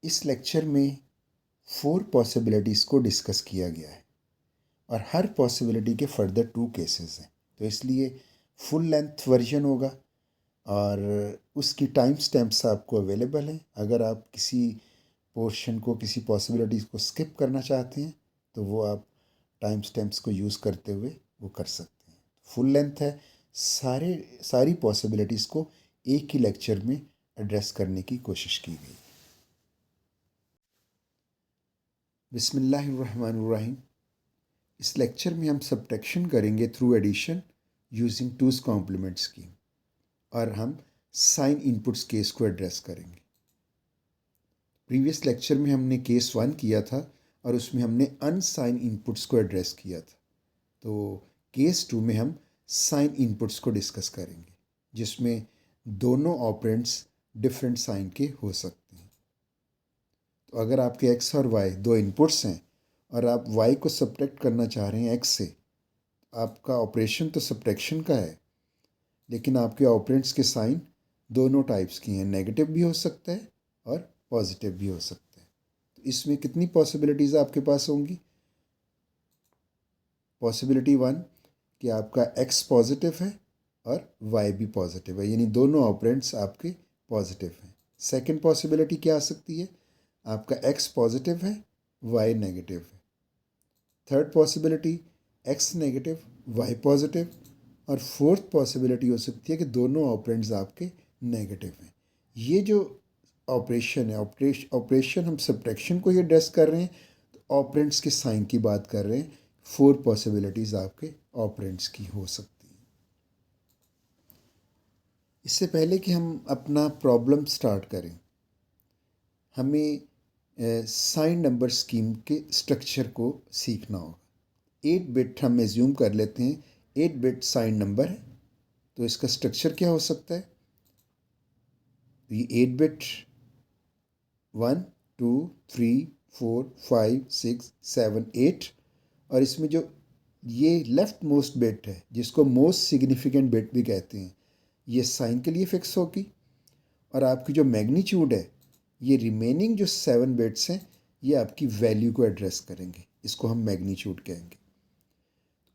इस लेक्चर में 4 पॉसिबिलिटीज़ को डिस्कस किया गया है और हर पॉसिबिलिटी के फर्दर 2 केसेस हैं, तो इसलिए फुल लेंथ वर्जन होगा और उसकी टाइम स्टैम्प्स आपको अवेलेबल हैं। अगर आप किसी पोर्शन को, किसी पॉसिबिलिटीज़ को स्किप करना चाहते हैं तो वो आप टाइम स्टैम्प्स को यूज़ करते हुए वो कर सकते हैं। फुल लेंथ है, सारी पॉसिबिलिटीज़ को एक ही लेक्चर में एड्रेस करने की कोशिश की गई। बिस्मिल्लाहिर्रहमानिर्रहीम। इस लेक्चर में हम सब्ट्रैक्शन करेंगे through addition using two's complement scheme और हम साइन इनपुट्स केस को एड्रेस करेंगे। प्रीवियस लेक्चर में हमने केस 1 किया था और उसमें हमने अनसाइन इनपुट्स को एड्रेस किया था। तो केस 2 में हम साइन इनपुट्स को डिस्कस करेंगे जिसमें दोनों ऑपरेंड्स डिफरेंट साइन के हो सकते हैं। तो अगर आपके एक्स और वाई दो इनपुट्स हैं और आप y को सब्ट्रैक्ट करना चाह रहे हैं x से, आपका ऑपरेशन तो सब्ट्रैक्शन का है, लेकिन आपके ऑपरेंड्स के साइन दोनों टाइप्स की हैं, नेगेटिव भी हो सकता है और पॉजिटिव भी हो सकता है। तो इसमें कितनी पॉसिबिलिटीज़ आपके पास होंगी? पॉसिबिलिटी 1 कि आपका x पॉजिटिव है और y भी पॉजिटिव है, यानी दोनों ऑपरेंड्स आपके पॉजिटिव हैं। सेकेंड पॉसिबिलिटी क्या आ सकती है? आपका x पॉजिटिव है, y नेगेटिव है। Third possibility x negative, y positive. और फोर्थ पॉसिबिलिटी हो सकती है कि दोनों ऑपरेंड्स आपके नेगेटिव हैं। ये जो ऑपरेशन है, ऑपरेशन हम सब्ट्रैक्शन को ही एड्रेस कर रहे हैं, तो ऑपरेंड्स के साइन की बात कर रहे हैं। 4 पॉसिबिलिटीज़ आपके ऑपरेंड्स की हो सकती हैं। इससे पहले कि हम अपना प्रॉब्लम स्टार्ट करें, हमें साइन नंबर स्कीम के स्ट्रक्चर को सीखना होगा। 8 बिट हम एज्यूम कर लेते हैं, 8 बिट साइन नंबर है, तो इसका स्ट्रक्चर क्या हो सकता है? ये 8 बिट 1 2 3 4 5 6 7 8, और इसमें जो ये लेफ्ट मोस्ट बिट है जिसको मोस्ट सिग्निफिकेंट बिट भी कहते हैं, ये साइन के लिए फिक्स होगी। और आपकी जो मैग्नीट्यूड है, ये रिमेनिंग जो 7 बिट्स हैं ये आपकी वैल्यू को एड्रेस करेंगे, इसको हम मैग्नीट्यूड कहेंगे।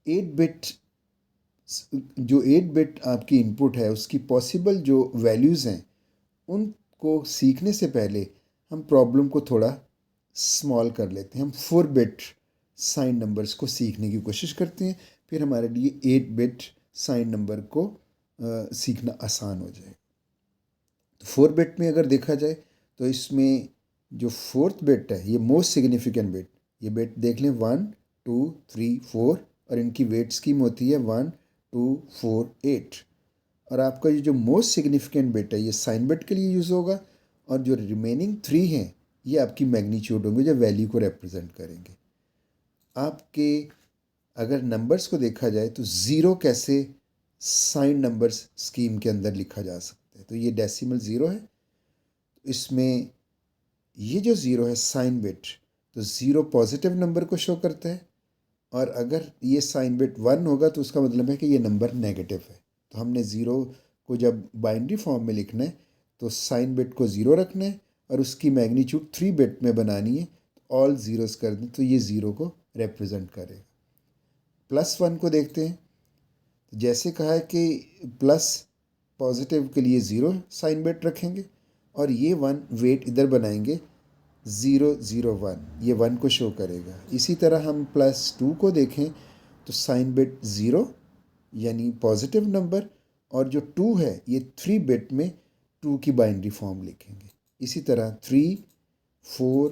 8 बिट जो 8 बिट आपकी इनपुट है उसकी पॉसिबल जो वैल्यूज़ हैं उनको सीखने से पहले हम प्रॉब्लम को थोड़ा स्मॉल कर लेते हैं। हम 4 बिट साइन नंबर्स को सीखने की कोशिश करते हैं, फिर हमारे लिए 8 बिट साइन नंबर को सीखना आसान हो जाए। तो 4 बिट में अगर देखा जाए तो इसमें जो फोर्थ बिट है ये मोस्ट सिग्निफिकेंट बिट, ये बिट देख लें 1 2 3 4, और इनकी वेट स्कीम होती है 1 2 4 8। और आपका ये जो मोस्ट सिग्निफिकेंट बिट है ये साइन बिट के लिए यूज़ होगा, और जो रिमेनिंग 3 हैं ये आपकी मैग्नीट्यूड होंगे जो वैल्यू को रिप्रेजेंट करेंगे। आपके अगर नंबर्स को देखा जाए तो ज़ीरो कैसे साइन नंबर्स स्कीम के अंदर लिखा जा सकता है, तो ये डेसिमल ज़ीरो है। इसमें ये जो ज़ीरो है साइन बिट, तो ज़ीरो पॉजिटिव नंबर को शो करता है, और अगर ये साइन बिट 1 होगा तो उसका मतलब है कि ये नंबर नेगेटिव है। तो हमने ज़ीरो को जब बाइनरी फॉर्म में लिखना है तो साइन बिट को ज़ीरो रखना है और उसकी मैग्नीट्यूड 3 बिट में बनानी है, तो ऑल ज़ीरोस कर दें तो ये ज़ीरो को रिप्रेजेंट करेगा। +1 को देखते हैं, तो जैसे कहा है कि प्लस पॉजिटिव के लिए ज़ीरो साइन बिट रखेंगे और ये 1 वेट इधर बनाएंगे 0 0 1, ये 1 को शो करेगा। इसी तरह हम +2 को देखें तो साइन बिट 0 यानी पॉजिटिव नंबर, और जो 2 है ये 3 बिट में 2 की बाइनरी फॉर्म लिखेंगे। इसी तरह 3 4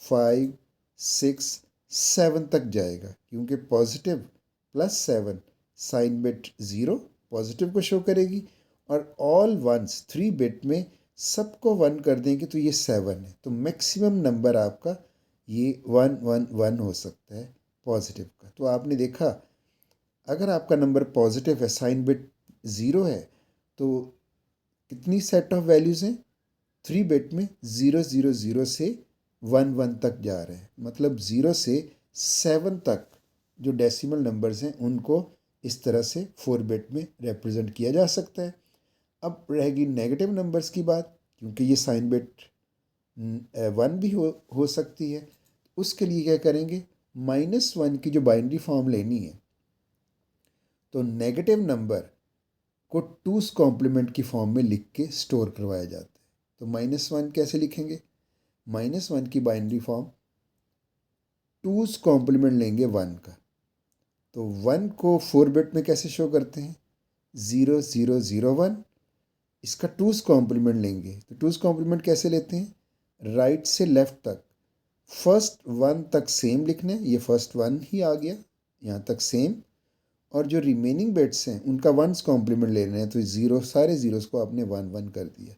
5 6 7 तक जाएगा, क्योंकि पॉजिटिव +7 साइन बिट 0 पॉजिटिव को शो करेगी, और ऑल वंस 3 बिट में सबको 1 कर देंगे तो ये 7 है। तो मैक्सिमम नंबर आपका ये 1 1 1 हो सकता है पॉजिटिव का। तो आपने देखा, अगर आपका नंबर पॉजिटिव है, साइन बिट 0 है, तो कितनी सेट ऑफ वैल्यूज़ हैं? 3 बिट में 0 0 0 से 1 1 तक जा रहे हैं, मतलब 0 से 7 तक जो डेसिमल नंबर्स हैं उनको इस तरह से 4 बिट में रिप्रेजेंट किया जा सकता है। अब रहेगी नेगेटिव नंबर्स की बात, क्योंकि ये साइन बिट वन भी हो सकती है। उसके लिए क्या करेंगे, -1 की जो बाइनरी फॉर्म लेनी है, तो नेगेटिव नंबर को टूस कॉम्प्लीमेंट की फॉर्म में लिख के स्टोर करवाया जाता है। तो -1 कैसे लिखेंगे, -1 की बाइनरी फॉर्म टूस कॉम्प्लीमेंट लेंगे 1 का, तो 1 को 4 बिट में कैसे शो करते हैं, 0001। इसका टूस कॉम्प्लीमेंट लेंगे, तो टूस कॉम्प्लीमेंट कैसे लेते हैं, राइट से लेफ्ट तक फर्स्ट 1 तक सेम लिखना है, ये फर्स्ट 1 ही आ गया यहाँ तक सेम, और जो रिमेनिंग बिट्स हैं उनका वंस कॉम्प्लीमेंट ले रहे हैं, तो ज़ीरो सारे ज़ीरोज़ को आपने 1 1 कर दिया।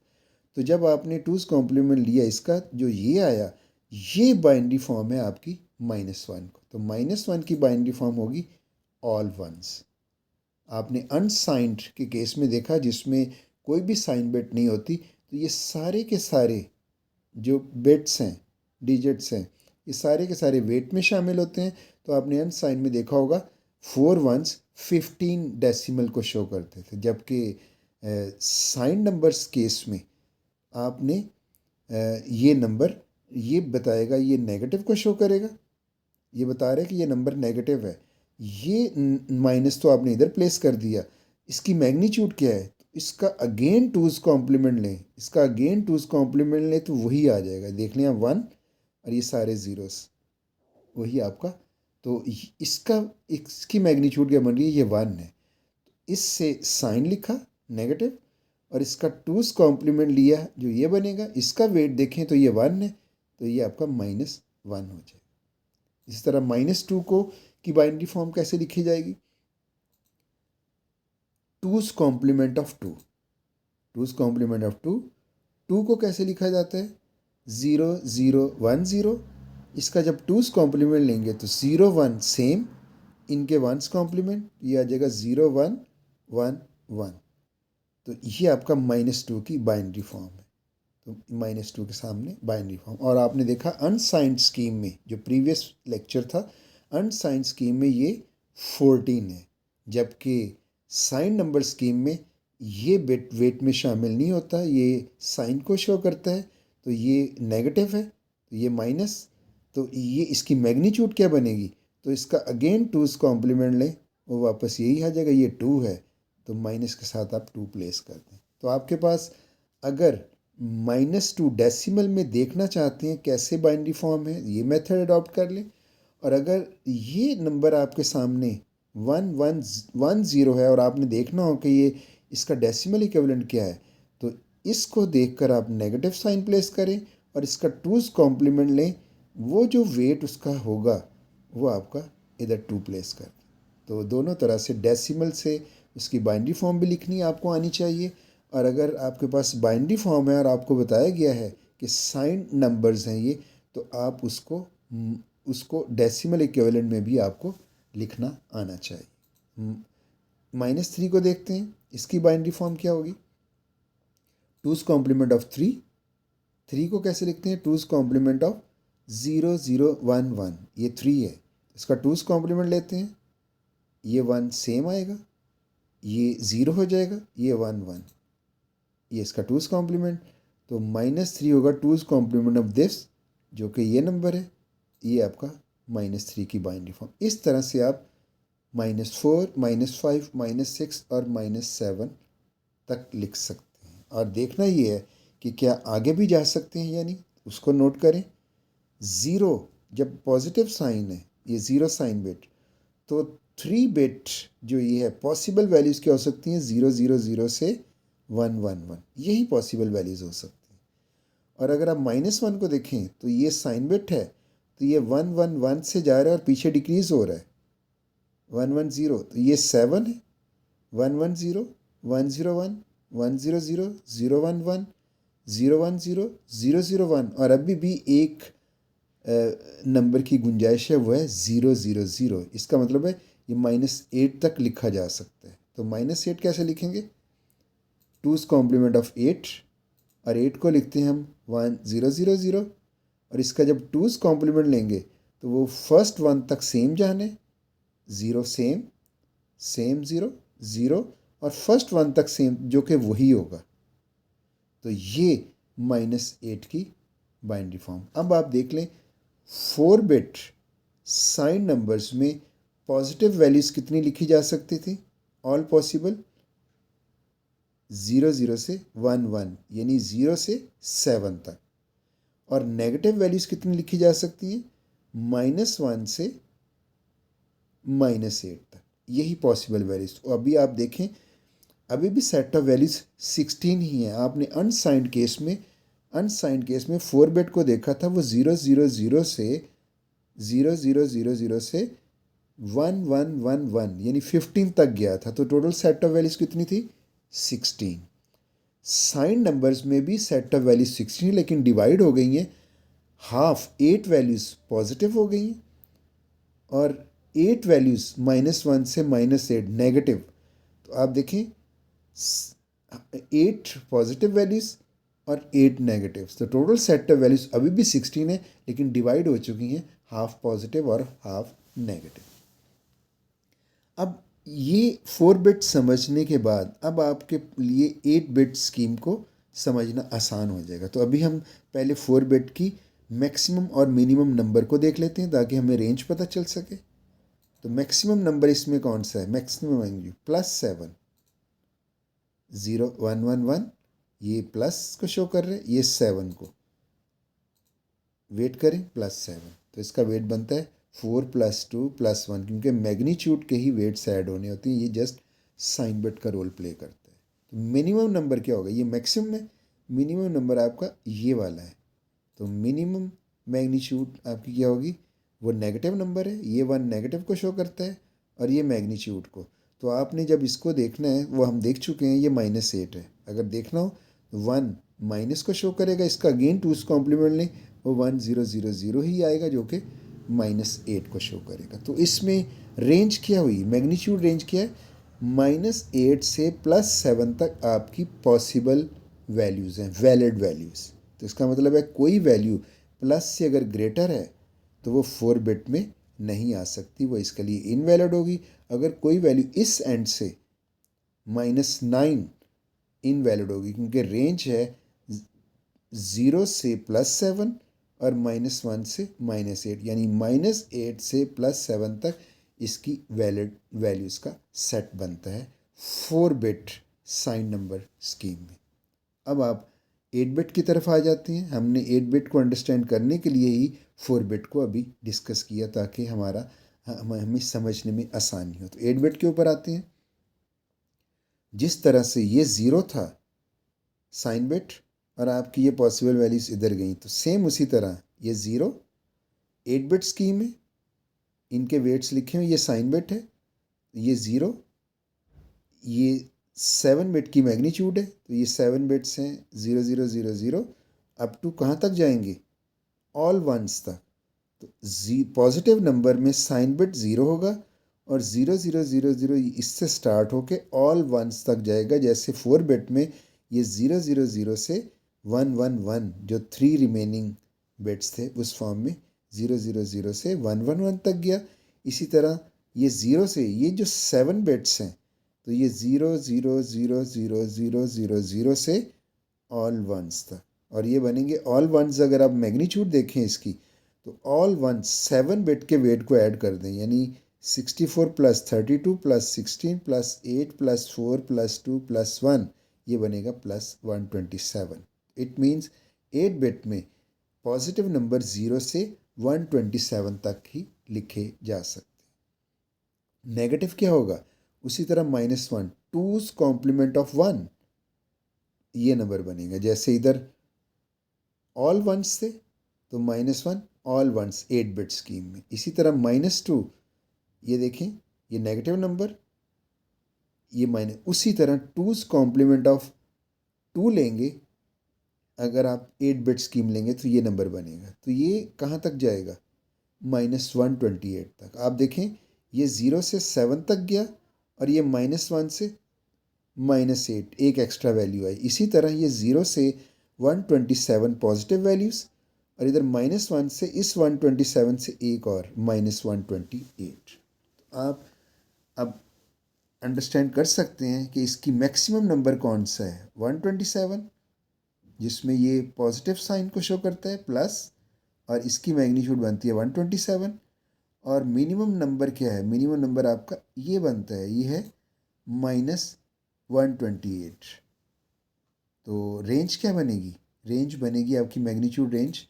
तो जब आपने टूस कॉम्प्लीमेंट लिया, इसका जो ये आया, ये बाइनरी फॉर्म है आपकी -1 को, तो -1 की बाइनरी फॉर्म होगी ऑल वंस। आपने अनसाइंड के केस में देखा जिसमें कोई भी साइन बिट नहीं होती, तो ये सारे के सारे जो बिट्स हैं, डिजिट्स हैं, ये सारे के सारे वेट में शामिल होते हैं। तो आपने अनसाइन में देखा होगा 4 वंस 15 डेसिमल को शो करते थे, जबकि साइन नंबर्स केस में आपने ये नंबर ये बताएगा, ये नेगेटिव को शो करेगा, ये बता रहा है कि ये नंबर नेगेटिव है। ये माइनस तो आपने इधर प्लेस कर दिया, इसकी मैग्नीट्यूड क्या है, तो इसका अगेन टूज कॉम्प्लीमेंट लें, इसका अगेन टूज कॉम्प्लीमेंट लें, तो वही आ जाएगा। देख लें 1 और ये सारे ज़ीरोस वही आपका, तो इसकी मैग्नीट्यूड क्या बन रही है, ये 1 है। इससे साइन लिखा नेगेटिव, और इसका टूज कॉम्प्लीमेंट लिया जो ये बनेगा, इसका वेट देखें तो ये 1 है, तो ये आपका -1 हो जाएगा। इसी तरह -2 को की बाइनरी फॉर्म कैसे लिखी जाएगी, two's complement of 2, two's complement of 2, 2 को कैसे लिखा जाता है, 0010। इसका जब टूज कॉम्प्लीमेंट लेंगे तो 01 सेम, इनके वंस कॉम्प्लीमेंट, ये आ जाएगा 0111। तो ये आपका -2 की बाइनरी फॉर्म है। तो -2 के सामने बाइनरी फॉर्म। और आपने देखा अनसाइंड स्कीम में, जो प्रीवियस लेक्चर था, अनसाइंड स्कीम में ये 14 है, जबकि साइन नंबर स्कीम में ये बिट वेट में शामिल नहीं होता, ये साइन को शो करता है, तो ये नेगेटिव है, तो ये माइनस, तो ये इसकी मैग्नीट्यूड क्या बनेगी, तो इसका अगेन टूज कॉम्प्लीमेंट लें, वो वापस यही आ जाएगा, ये 2 है, तो माइनस के साथ आप 2 प्लेस कर दें। तो आपके पास अगर -2 डेसिमल में देखना चाहते हैं कैसे बाइनरी फॉर्म है, ये मेथड अडॉप्ट कर लें। और अगर ये नंबर आपके सामने 1110 है और आपने देखना हो कि ये इसका डेसिमल इक्विवेलेंट क्या है, तो इसको देखकर आप नेगेटिव साइन प्लेस करें और इसका टूज कॉम्प्लीमेंट लें, वो जो वेट उसका होगा वो आपका इधर 2 प्लेस कर दें। तो दोनों तरह से डेसिमल से उसकी बाइनरी फॉर्म भी लिखनी आपको आनी चाहिए, और अगर आपके पास बाइनरी फॉर्म है और आपको बताया गया है कि साइन नंबर्स हैं ये, तो आप उसको डेसिमल इक्विवेलेंट में भी आपको लिखना आना चाहिए। -3 को देखते हैं, इसकी बाइनरी फॉर्म क्या होगी, टूज कॉम्प्लीमेंट ऑफ 3। 3 को कैसे लिखते हैं, टूज कॉम्प्लीमेंट ऑफ 0011, ये 3 है, इसका टूज कॉम्प्लीमेंट लेते हैं, ये 1 सेम आएगा, ये 0 हो जाएगा, ये 1 1, ये इसका टूज कॉम्प्लीमेंट। तो -3 होगा टूज कॉम्प्लीमेंट ऑफ दिस, जो कि ये नंबर है, ये आपका -3 की बाइनरी फॉर्म। इस तरह से आप -4, -5, -6 और -7 तक लिख सकते हैं। और देखना ये है कि क्या आगे भी जा सकते हैं या नहीं, उसको नोट करें। 0 जब पॉजिटिव साइन है, ये 0 साइन बिट, तो 3 बिट जो ये है पॉसिबल वैल्यूज़ क्या हो सकती हैं, 000 से 111, यही पॉसिबल वैल्यूज़ हो सकती हैं। और अगर आप -1 को देखें तो ये साइन बिट है, तो ये 111 से जा रहा है और पीछे डिक्रीज हो रहा है, 110, तो ये 7 है, 110, 101, 100, 011, 010, 001, और अभी भी एक नंबर की गुंजाइश है, वो है 000। इसका मतलब है ये -8 तक लिखा जा सकता है। तो -8 कैसे लिखेंगे, टूज कॉम्प्लीमेंट ऑफ 8, और 8 को लिखते हैं हम 1000, और इसका जब टूज कॉम्प्लीमेंट लेंगे तो वो फर्स्ट 1 तक सेम जाने, 0 सेम, सेम 0 0, और फर्स्ट 1 तक सेम, जो कि वही होगा। तो ये -8 की बाइनरी फॉर्म। अब आप देख लें 4 बिट साइन नंबर्स में पॉजिटिव वैल्यूज़ कितनी लिखी जा सकती थी? ऑल पॉसिबल 0 से 1 यानी 0 से 7 तक। और नेगेटिव वैल्यूज़ कितनी लिखी जा सकती है? -1 से -8 तक। यही पॉसिबल वैल्यूज़। तो अभी आप देखें अभी भी सेट ऑफ वैल्यूज़ 16 ही है। आपने अनसाइंड केस में 4 बिट को देखा था, वो 0 से 1 यानी 15 तक गया था। तो टोटल सेट ऑफ वैल्यूज़ कितनी थी? 16। साइन नंबर्स में भी सेट ऑफ वैल्यूज 16 लेकिन डिवाइड हो गई हैं। हाफ 8 वैल्यूज़ पॉजिटिव हो गई हैं और 8 वैल्यूज़ -1 से -8 नेगेटिव। तो आप देखें 8 पॉजिटिव वैल्यूज़ और 8 नेगेटिव। तो टोटल सेट ऑफ वैल्यूज़ अभी भी 16 है लेकिन डिवाइड हो चुकी हैं, हाफ पॉजिटिव और हाफ नेगेटिव। अब ये 4 बिट समझने के बाद अब आपके लिए 8 बिट स्कीम को समझना आसान हो जाएगा। तो अभी हम पहले 4 बिट की मैक्सिमम और मिनिमम नंबर को देख लेते हैं ताकि हमें रेंज पता चल सके। तो मैक्सिमम नंबर इसमें कौन सा है? मैक्सिमम आएंगे +7 0 1 1 1, ये प्लस को शो कर रहे हैं, ये 7 को वेट करें +7, तो इसका वेट बनता है 4 + 2 + 1, क्योंकि मैग्नीट्यूड के ही वेट्स ऐड होने होते हैं। ये जस्ट साइन बिट का रोल प्ले करता है। तो मिनिमम नंबर क्या होगा? ये मैक्सिमम है, मिनिमम नंबर आपका ये वाला है। तो मिनिमम मैग्नीट्यूड आपकी क्या होगी? वो नेगेटिव नंबर है, ये 1 नेगेटिव को शो करता है और ये मैग्नीट्यूड को। तो आपने जब इसको देखना है, वो हम देख चुके हैं, ये -8 है। अगर देखना हो तो 1 माइनस को शो करेगा, इसका अगेन 2's कॉम्प्लीमेंट लें, वो 1 0 0 0 ही आएगा जो कि -8 को शो करेगा। तो इसमें रेंज क्या हुई? मैग्नीट्यूड रेंज क्या है? -8 से +7 तक आपकी पॉसिबल वैल्यूज़ हैं, वैलिड वैल्यूज़। तो इसका मतलब है कोई वैल्यू प्लस से अगर ग्रेटर है तो वो 4 बिट में नहीं आ सकती, वो इसके लिए इनवैलिड होगी। अगर कोई वैल्यू इस एंड से -9 इनवैलिड होगी, क्योंकि रेंज है 0 से +7 और -1 से -8, यानी -8 से +7 तक इसकी वैलिड वैल्यूज़ का सेट बनता है 4 बिट साइन नंबर स्कीम में। अब आप 8 बिट की तरफ आ जाते हैं। हमने 8 बिट को अंडरस्टैंड करने के लिए ही 4 बिट को अभी डिस्कस किया ताकि हमें समझने में आसानी हो। तो 8 बिट के ऊपर आते हैं। जिस तरह से ये 0 था साइन बिट और आपकी ये पॉसिबल वैल्यूज इधर गई, तो सेम उसी तरह ये 0 8 बिट स्कीम है, इनके वेट्स लिखे हुए, ये साइन बिट है, ये 0, ये 7 बिट की मैग्नीट्यूड है, तो ये 7 बिट्स हैं 0 0 0 0 अप टू कहाँ तक जाएंगे? ऑल वंस तक। तो पॉजिटिव नंबर में साइन बिट 0 होगा और 0 0 0 0 इससे स्टार्ट होके ऑल वंस तक जाएगा। जैसे 4 बिट में ये 0 0 0 से 1 1 1 जो 3 रिमेनिंग बिट्स थे उस फॉर्म में 0 0 0 से 1 1 1 तक गया। इसी तरह ये 0 से ये जो 7 बिट्स हैं, तो ये 0 0 0 0 0 0 0 से ऑल वंस तक, और ये बनेंगे ऑल वंस। अगर आप मैग्नीट्यूड देखें इसकी, तो ऑल वंस 7 बिट के वेट को ऐड कर दें, यानी 64 + 32 + 16 + 8 + 4 + 2 + 1, ये बनेगा +127। इट मीन्स 8 बिट में पॉजिटिव नंबर 0 से 127 तक ही लिखे जा सकते। नेगेटिव क्या होगा? उसी तरह -1 2's कॉम्प्लीमेंट ऑफ 1, ये नंबर बनेगा। जैसे इधर ऑल वंस थे तो -1 ऑल वंस 8 बिट स्कीम में। इसी तरह -2, ये देखें ये नेगेटिव नंबर, ये माइनस, उसी तरह 2's कॉम्प्लीमेंट ऑफ 2 लेंगे, अगर आप 8 बिट स्कीम लेंगे तो ये नंबर बनेगा। तो ये कहाँ तक जाएगा? -128 तक। आप देखें ये 0 से 7 तक गया और ये -1 से -8 एक एक्स्ट्रा वैल्यू आई। इसी तरह ये 0 से 127 पॉजिटिव वैल्यूज़ और इधर -1 से इस 127 से एक और -128। आप अब अंडरस्टैंड कर सकते हैं कि इसकी मैक्सिमम नंबर कौन सा है? 127 जिसमें ये पॉजिटिव साइन को शो करता है प्लस, और इसकी मैग्नीट्यूड बनती है 127, और मिनिमम नंबर क्या है, मिनिमम नंबर आपका ये बनता है, ये है -128। तो रेंज क्या बनेगी, रेंज बनेगी आपकी मैग्नीट्यूड रेंज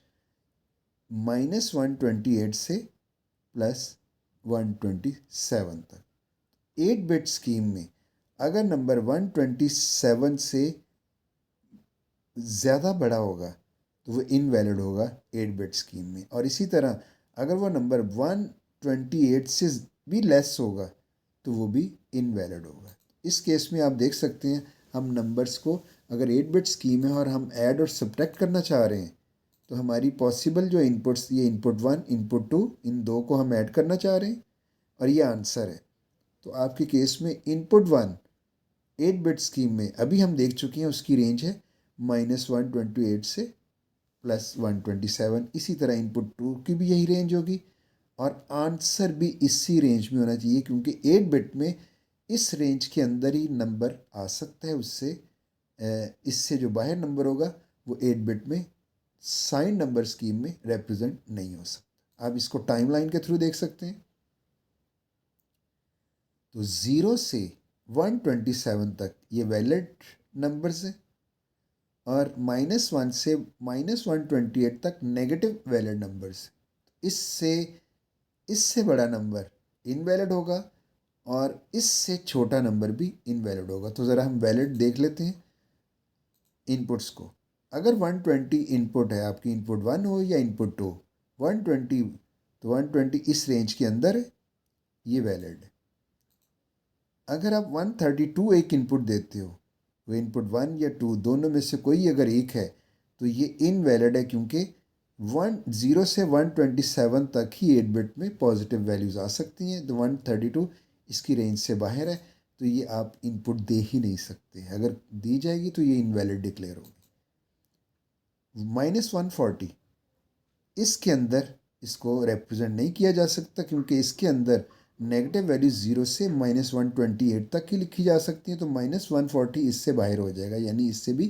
-128 से +127 तक। 8 बिट स्कीम में अगर नंबर 127 से ज़्यादा बड़ा होगा तो वो इनवैलिड होगा 8 बिट स्कीम में, और इसी तरह अगर वो नंबर 128 से भी लेस होगा तो वो भी इनवैलिड होगा। इस केस में आप देख सकते हैं, हम नंबर्स को अगर 8 बिट स्कीम है और हम ऐड और सब्ट्रैक्ट करना चाह रहे हैं, तो हमारी पॉसिबल जो इनपुट्स, ये इनपुट 1 इनपुट 2, इन दो को हम ऐड करना चाह रहे हैं और ये आंसर है। तो आपके केस में इनपुट 1 8 बिट स्कीम में अभी हम देख चुके हैं, उसकी रेंज है -128 से +127। इसी तरह इनपुट 2 की भी यही रेंज होगी, और आंसर भी इसी रेंज में होना चाहिए, क्योंकि 8 बिट में इस रेंज के अंदर ही नंबर आ सकता है। उससे इससे जो बाहर नंबर होगा वो 8 बिट में साइन नंबर स्कीम में रिप्रेजेंट नहीं हो सकता। आप इसको टाइमलाइन के थ्रू देख सकते हैं। तो 0 से 127 तक ये वैलिड नंबर्स हैं, और -1 से -128 तक नेगेटिव वैलिड नंबर्स। इससे इससे बड़ा नंबर इनवैलिड होगा, और इससे छोटा नंबर भी इनवैलिड होगा। तो ज़रा हम वैलिड देख लेते हैं इनपुट्स को। अगर 120 इनपुट है, आपकी इनपुट 1 हो या इनपुट 2, 120, तो 120 इस रेंज के अंदर है, ये वैलिड है। अगर आप 132 एक इनपुट देते हो, वो इनपुट 1 या 2 दोनों में से कोई अगर एक है, तो ये इनवैलिड है, क्योंकि 0 से 127 तक ही 8 बिट में पॉजिटिव वैल्यूज़ आ सकती हैं। तो 132 इसकी रेंज से बाहर है, तो ये आप इनपुट दे ही नहीं सकते। अगर दी जाएगी तो ये इनवैलिड डिक्लेयर होगी। -140 इसके अंदर इसको रिप्रेजेंट नहीं किया जा सकता, क्योंकि इसके अंदर नेगेटिव वैल्यू 0 से -128 तक की लिखी जा सकती है। तो -140 इससे बाहर हो जाएगा, यानी इससे भी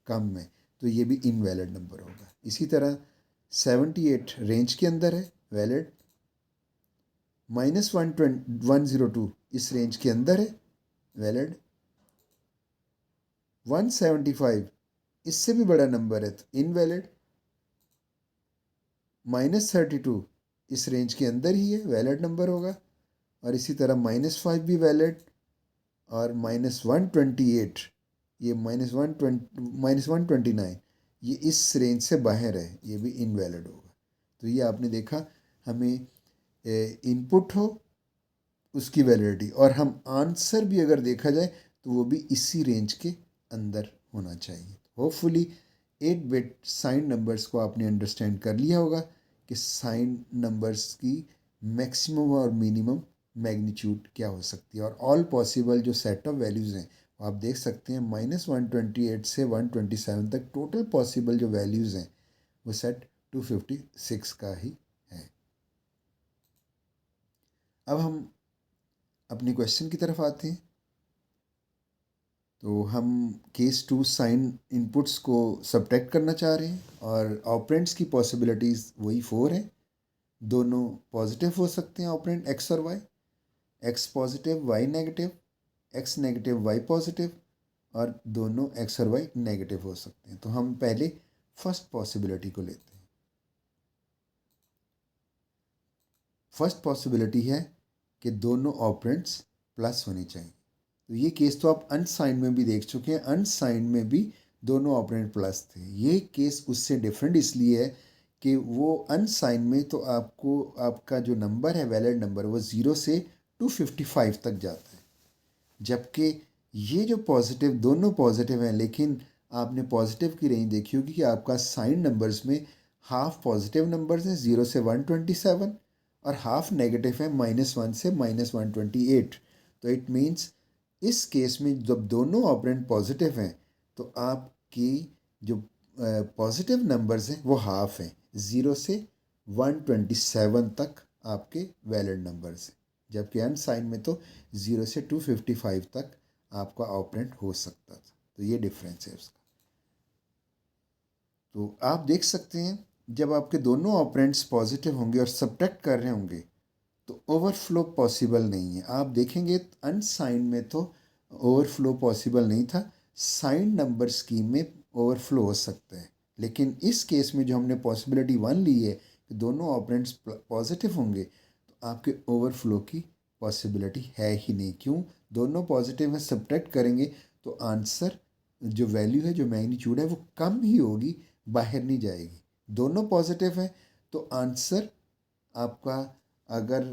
कम है, तो ये भी इनवैलिड नंबर होगा। इसी तरह 78 रेंज के अंदर है, वैलिड। -102 इस रेंज के अंदर है, वैलिड। 175 इससे भी बड़ा नंबर है, तो इनवैलिड। -32 इस रेंज के अंदर ही है, वैलिड नंबर होगा। और इसी तरह -5 भी वैलिड, और -128, ये -129 ये इस रेंज से बाहर है, ये भी इनवैलिड होगा। तो ये आपने देखा, हमें इनपुट हो उसकी वैलिडिटी, और हम आंसर भी अगर देखा जाए तो वो भी इसी रेंज के अंदर होना चाहिए। होपफुली 8 बिट साइन नंबर्स को आपने अंडरस्टैंड कर लिया होगा कि साइन नंबर्स की मैक्सिमम और मिनिमम मैग्नीट्यूड क्या हो सकती है, और ऑल पॉसिबल जो सेट ऑफ वैल्यूज़ हैं आप देख सकते हैं। -128 से 127 तक टोटल पॉसिबल जो वैल्यूज़ हैं वो सेट 256 का ही है। अब हम अपने क्वेश्चन की तरफ आते हैं। तो हम केस 2 साइन इनपुट्स को सब्ट्रैक्ट करना चाह रहे हैं, और ऑपरेंड्स की पॉसिबिलिटीज़ वही 4 हैं। दोनों पॉजिटिव हो सकते हैं, ऑपरेंड एक्स और y, x positive y negative, x negative y positive, और दोनों एक्स और वाई नेगेटिव हो सकते हैं। तो हम पहले फर्स्ट पॉसिबिलिटी को लेते हैं। फर्स्ट पॉसिबिलिटी है कि दोनों ऑपरेंड्स प्लस होने चाहिए। तो ये केस तो आप अनसाइंड में भी देख चुके हैं, अनसाइंड में भी दोनों ऑपरेंड प्लस थे। ये केस उससे डिफरेंट इसलिए है कि वो अनसाइंड में तो आपको आपका जो नंबर है, वैलिड नंबर, वो 0 से 255 तक जाता है, जबकि ये जो पॉजिटिव, दोनों पॉजिटिव हैं, लेकिन आपने पॉजिटिव की रेंज देखी होगी कि आपका साइन नंबर्स में हाफ पॉजिटिव नंबर्स हैं 0 से 127, और हाफ नेगेटिव है -1 से -128। तो इट मीन्स इस केस में जब दोनों ऑपरेंड पॉजिटिव हैं, तो आपकी जो पॉजिटिव नंबर्स हैं वो हाफ हैं, 0 से 127 तक आपके वैलिड नंबर्स हैं, जबकि अनसाइन में तो 0 से 255 तक आपका ऑपरेंड हो सकता था। तो ये डिफरेंस है उसका। तो आप देख सकते हैं जब आपके दोनों ऑपरेंड्स पॉजिटिव होंगे और सब्ट्रैक्ट कर रहे होंगे तो ओवरफ्लो पॉसिबल नहीं है। आप देखेंगे अनसाइंड में तो ओवरफ्लो पॉसिबल नहीं था, साइंड नंबर स्कीम में ओवरफ्लो हो सकता है। लेकिन इस केस में जो हमने पॉसिबिलिटी वन ली है कि दोनों ऑपरेंड्स पॉजिटिव होंगे, तो आपके ओवरफ्लो की पॉसिबिलिटी है ही नहीं। क्यों? दोनों पॉजिटिव में सब्ट्रैक्ट करेंगे तो आंसर जो वैल्यू है, जो मैग्नीट्यूड है, वो कम ही होगी, बाहर नहीं जाएगी। दोनों पॉजिटिव हैं तो आंसर आपका, अगर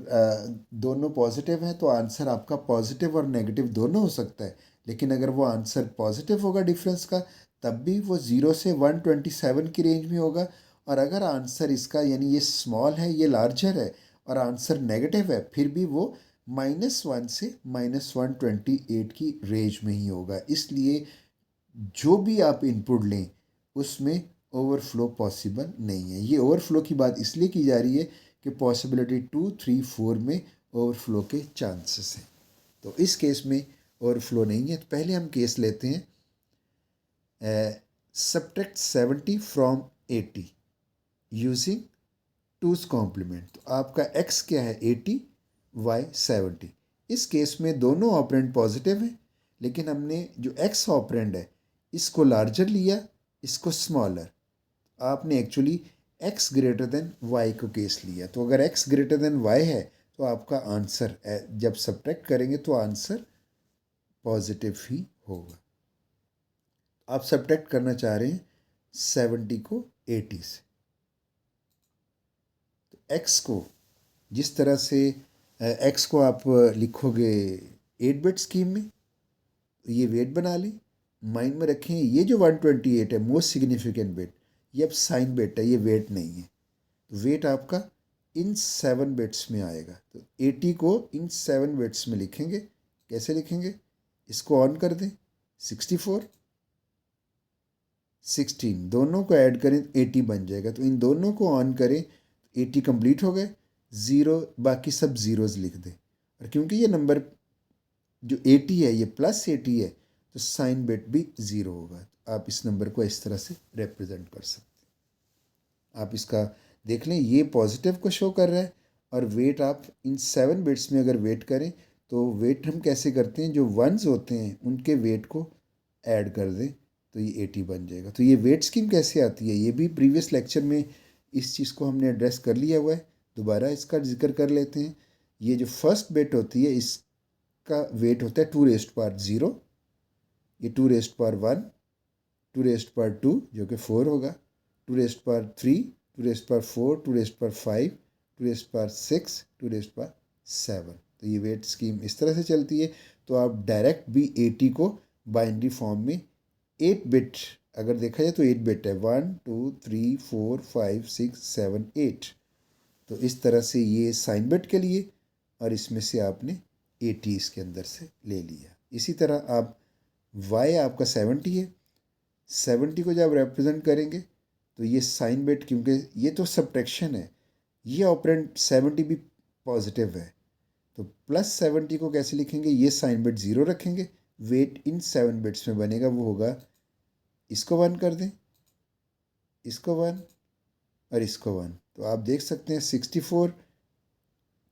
दोनों पॉजिटिव हैं तो आंसर आपका पॉजिटिव और नेगेटिव दोनों हो सकता है। लेकिन अगर वो आंसर पॉजिटिव होगा डिफरेंस का, तब भी वो 0 से 127 की रेंज में होगा। और अगर आंसर इसका, यानी ये स्मॉल है, ये लार्जर है, और आंसर नेगेटिव है, फिर भी वो -1 से -128 की रेंज में ही होगा। इसलिए जो भी आप इनपुट लें उसमें ओवरफ्लो पॉसिबल नहीं है। ये ओवरफ्लो की बात इसलिए की जा रही है कि पॉसिबिलिटी 2, 3, 4 में ओवरफ्लो के चांसेस हैं। तो इस केस में ओवरफ्लो नहीं है। तो पहले हम केस लेते हैं subtract 70 from 80 using two's complement. तो आपका x क्या है? 80, y 70। इस केस में दोनों ऑपरेंड पॉजिटिव हैं, लेकिन हमने जो x ऑपरेंड है इसको लार्जर लिया, इसको स्मॉलर। आपने actually x greater than y को केस लिया। तो अगर x ग्रेटर देन y है तो आपका आंसर जब सब्ट्रैक्ट करेंगे तो आंसर पॉजिटिव ही होगा। आप सब्ट्रैक्ट करना चाह रहे हैं 70 को 80 से। तो x को जिस तरह से x को आप लिखोगे 8 बिट स्कीम में, ये वेट बना लें, माइंड में रखें ये जो 128 है मोस्ट सिग्निफिकेंट बिट, ये अब साइन बिट है, ये वेट नहीं है। तो वेट आपका इन 7 बिट्स में आएगा। तो 80 को इन 7 बिट्स में लिखेंगे। कैसे लिखेंगे? इसको ऑन कर दें, 64, 16 दोनों को ऐड करें 80 बन जाएगा। तो इन दोनों को ऑन करें, 80 कंप्लीट हो गए, 0 बाकी सब ज़ीरोज़ लिख दें। और क्योंकि ये नंबर जो 80 है ये +80 है, तो साइन बिट भी 0 होगा। आप इस नंबर को इस तरह से रिप्रेजेंट कर सकते हैं। आप इसका देख लें, ये पॉजिटिव को शो कर रहा है, और वेट आप इन 7 बिट्स में अगर वेट करें तो वेट हम कैसे करते हैं, जो वंस होते हैं उनके वेट को ऐड कर दें तो ये 80 बन जाएगा। तो ये वेट स्कीम कैसे आती है, ये भी प्रीवियस लेक्चर में इस चीज़ को हमने एड्रेस कर लिया हुआ है। दोबारा इसका जिक्र कर लेते हैं। ये जो फर्स्ट बिट होती है इसका वेट होता है 2⁻0, ये 2⁻1, 2⁻2 जो कि 4 होगा, 2⁻3, 2⁻4, 2⁻5, 2⁻6, 2⁻7। तो ये वेट स्कीम इस तरह से चलती है। तो आप डायरेक्ट भी 80 को बाइनरी फॉर्म में 8 बिट, अगर देखा जाए तो 8 बिट है, 1, 2, 3, 4, 5, 6, 7, 8। तो इस तरह से ये साइन बिट के लिए, और इसमें से आपने 80 इसके अंदर से ले लिया। इसी तरह आप y आपका 70 है, 70 को जब रिप्रेजेंट करेंगे तो ये साइन बिट, क्योंकि ये तो सब्ट्रैक्शन है, ये ऑपरेंड 70 भी पॉजिटिव है, तो +70 को कैसे लिखेंगे, ये साइन बिट 0 रखेंगे, वेट इन 7 बिट्स में बनेगा, वो होगा, इसको 1 कर दें, इसको 1 और इसको 1। तो आप देख सकते हैं 64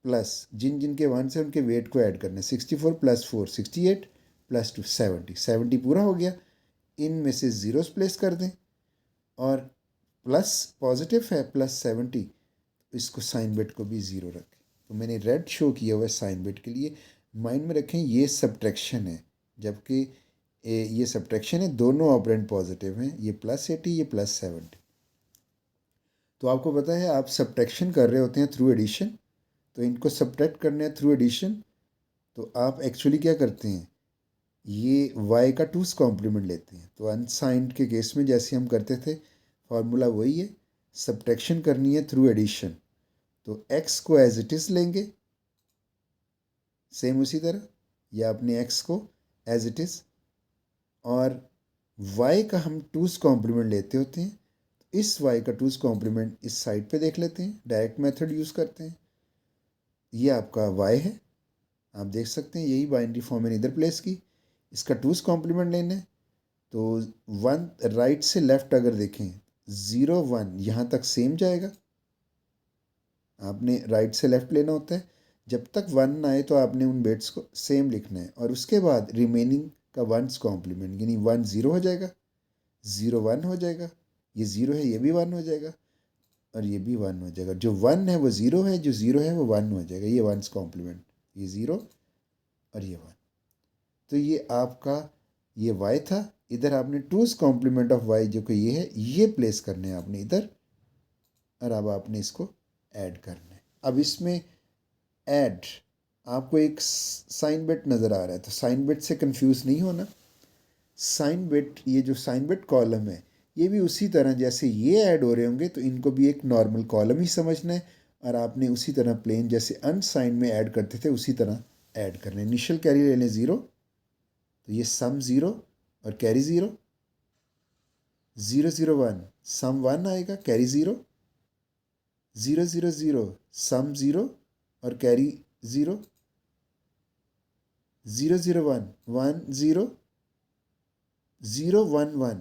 प्लस जिन जिन के 1 से उनके वेट को ऐड करना है, 64 + 4 68 + 2 70, 70 पूरा हो गया। इनमें से ज़ीरोस प्लेस कर दें, और प्लस पॉजिटिव है +70, इसको साइन बिट को भी 0 रखें। तो मैंने रेड शो किया हुआ है साइन बिट के लिए। माइंड में रखें ये सब्ट्रैक्शन है, जबकि ये सब्ट्रैक्शन है, दोनों ऑपरेंड पॉजिटिव हैं, ये +80, ये +70। तो आपको पता है आप सब्ट्रैक्शन कर रहे होते हैं थ्रू एडिशन, तो इनको सब्ट्रैक्ट करना है थ्रू एडिशन। तो आप एक्चुअली क्या करते हैं, ये y का 2's कॉम्प्लीमेंट लेते हैं। तो अनसाइंड के केस में जैसे हम करते थे, फार्मूला वही है, सब्ट्रैक्शन करनी है थ्रू एडिशन। तो x को एज इट इज़ लेंगे, सेम उसी तरह, या अपने x को एज इट इज़, और y का हम 2's कॉम्प्लीमेंट लेते होते हैं। तो इस y का 2's कॉम्प्लीमेंट इस साइड पे देख लेते हैं, डायरेक्ट मेथड यूज़ करते हैं। ये आपका y है, आप देख सकते हैं, यही बाइनरी फॉर्म मैंने इधर प्लेस की। इसका 2's कॉम्प्लीमेंट लेना है, तो 1 राइट से लेफ्ट अगर देखें, 0 1 यहाँ तक सेम जाएगा। आपने राइट से लेफ्ट लेना होता है। जब तक 1 ना आए तो आपने उन बिट्स को सेम लिखना है और उसके बाद रिमेनिंग का 1s कॉम्प्लीमेंट, यानी 1 0 हो जाएगा, 0 1 हो जाएगा, ये 0 है ये भी 1 हो जाएगा और ये भी 1 हो जाएगा। जो 1 है वो 0 है, जो 0 है वो 1 हो जाएगा। ये 1s कॉम्प्लीमेंट, ये 0 और ये 1। तो ये आपका ये y था। इधर आपने 2s कॉम्प्लीमेंट ऑफ y जो कि ये है, ये प्लेस करने हैं आपने इधर और अब आपने इसको ऐड करना है। अब इसमें ऐड आपको एक साइन बिट नज़र आ रहा है, तो साइन बिट से कंफ्यूज नहीं होना। साइन बिट, ये जो साइन बिट कॉलम है, ये भी उसी तरह जैसे ये ऐड हो रहे होंगे तो इनको भी एक नॉर्मल कॉलम ही समझना है और आपने उसी तरह प्लेन जैसे अनसाइन में ऐड करते थे उसी तरह ऐड करना है। इनिशियल कैरी ले लें 0, तो ये सम 0 और कैरी 0, 0 0 1 सम 1 आएगा, कैरी 0, 0 0 0 सम 0 और कैरी 0, 0 0 1 1 0 0 1 1।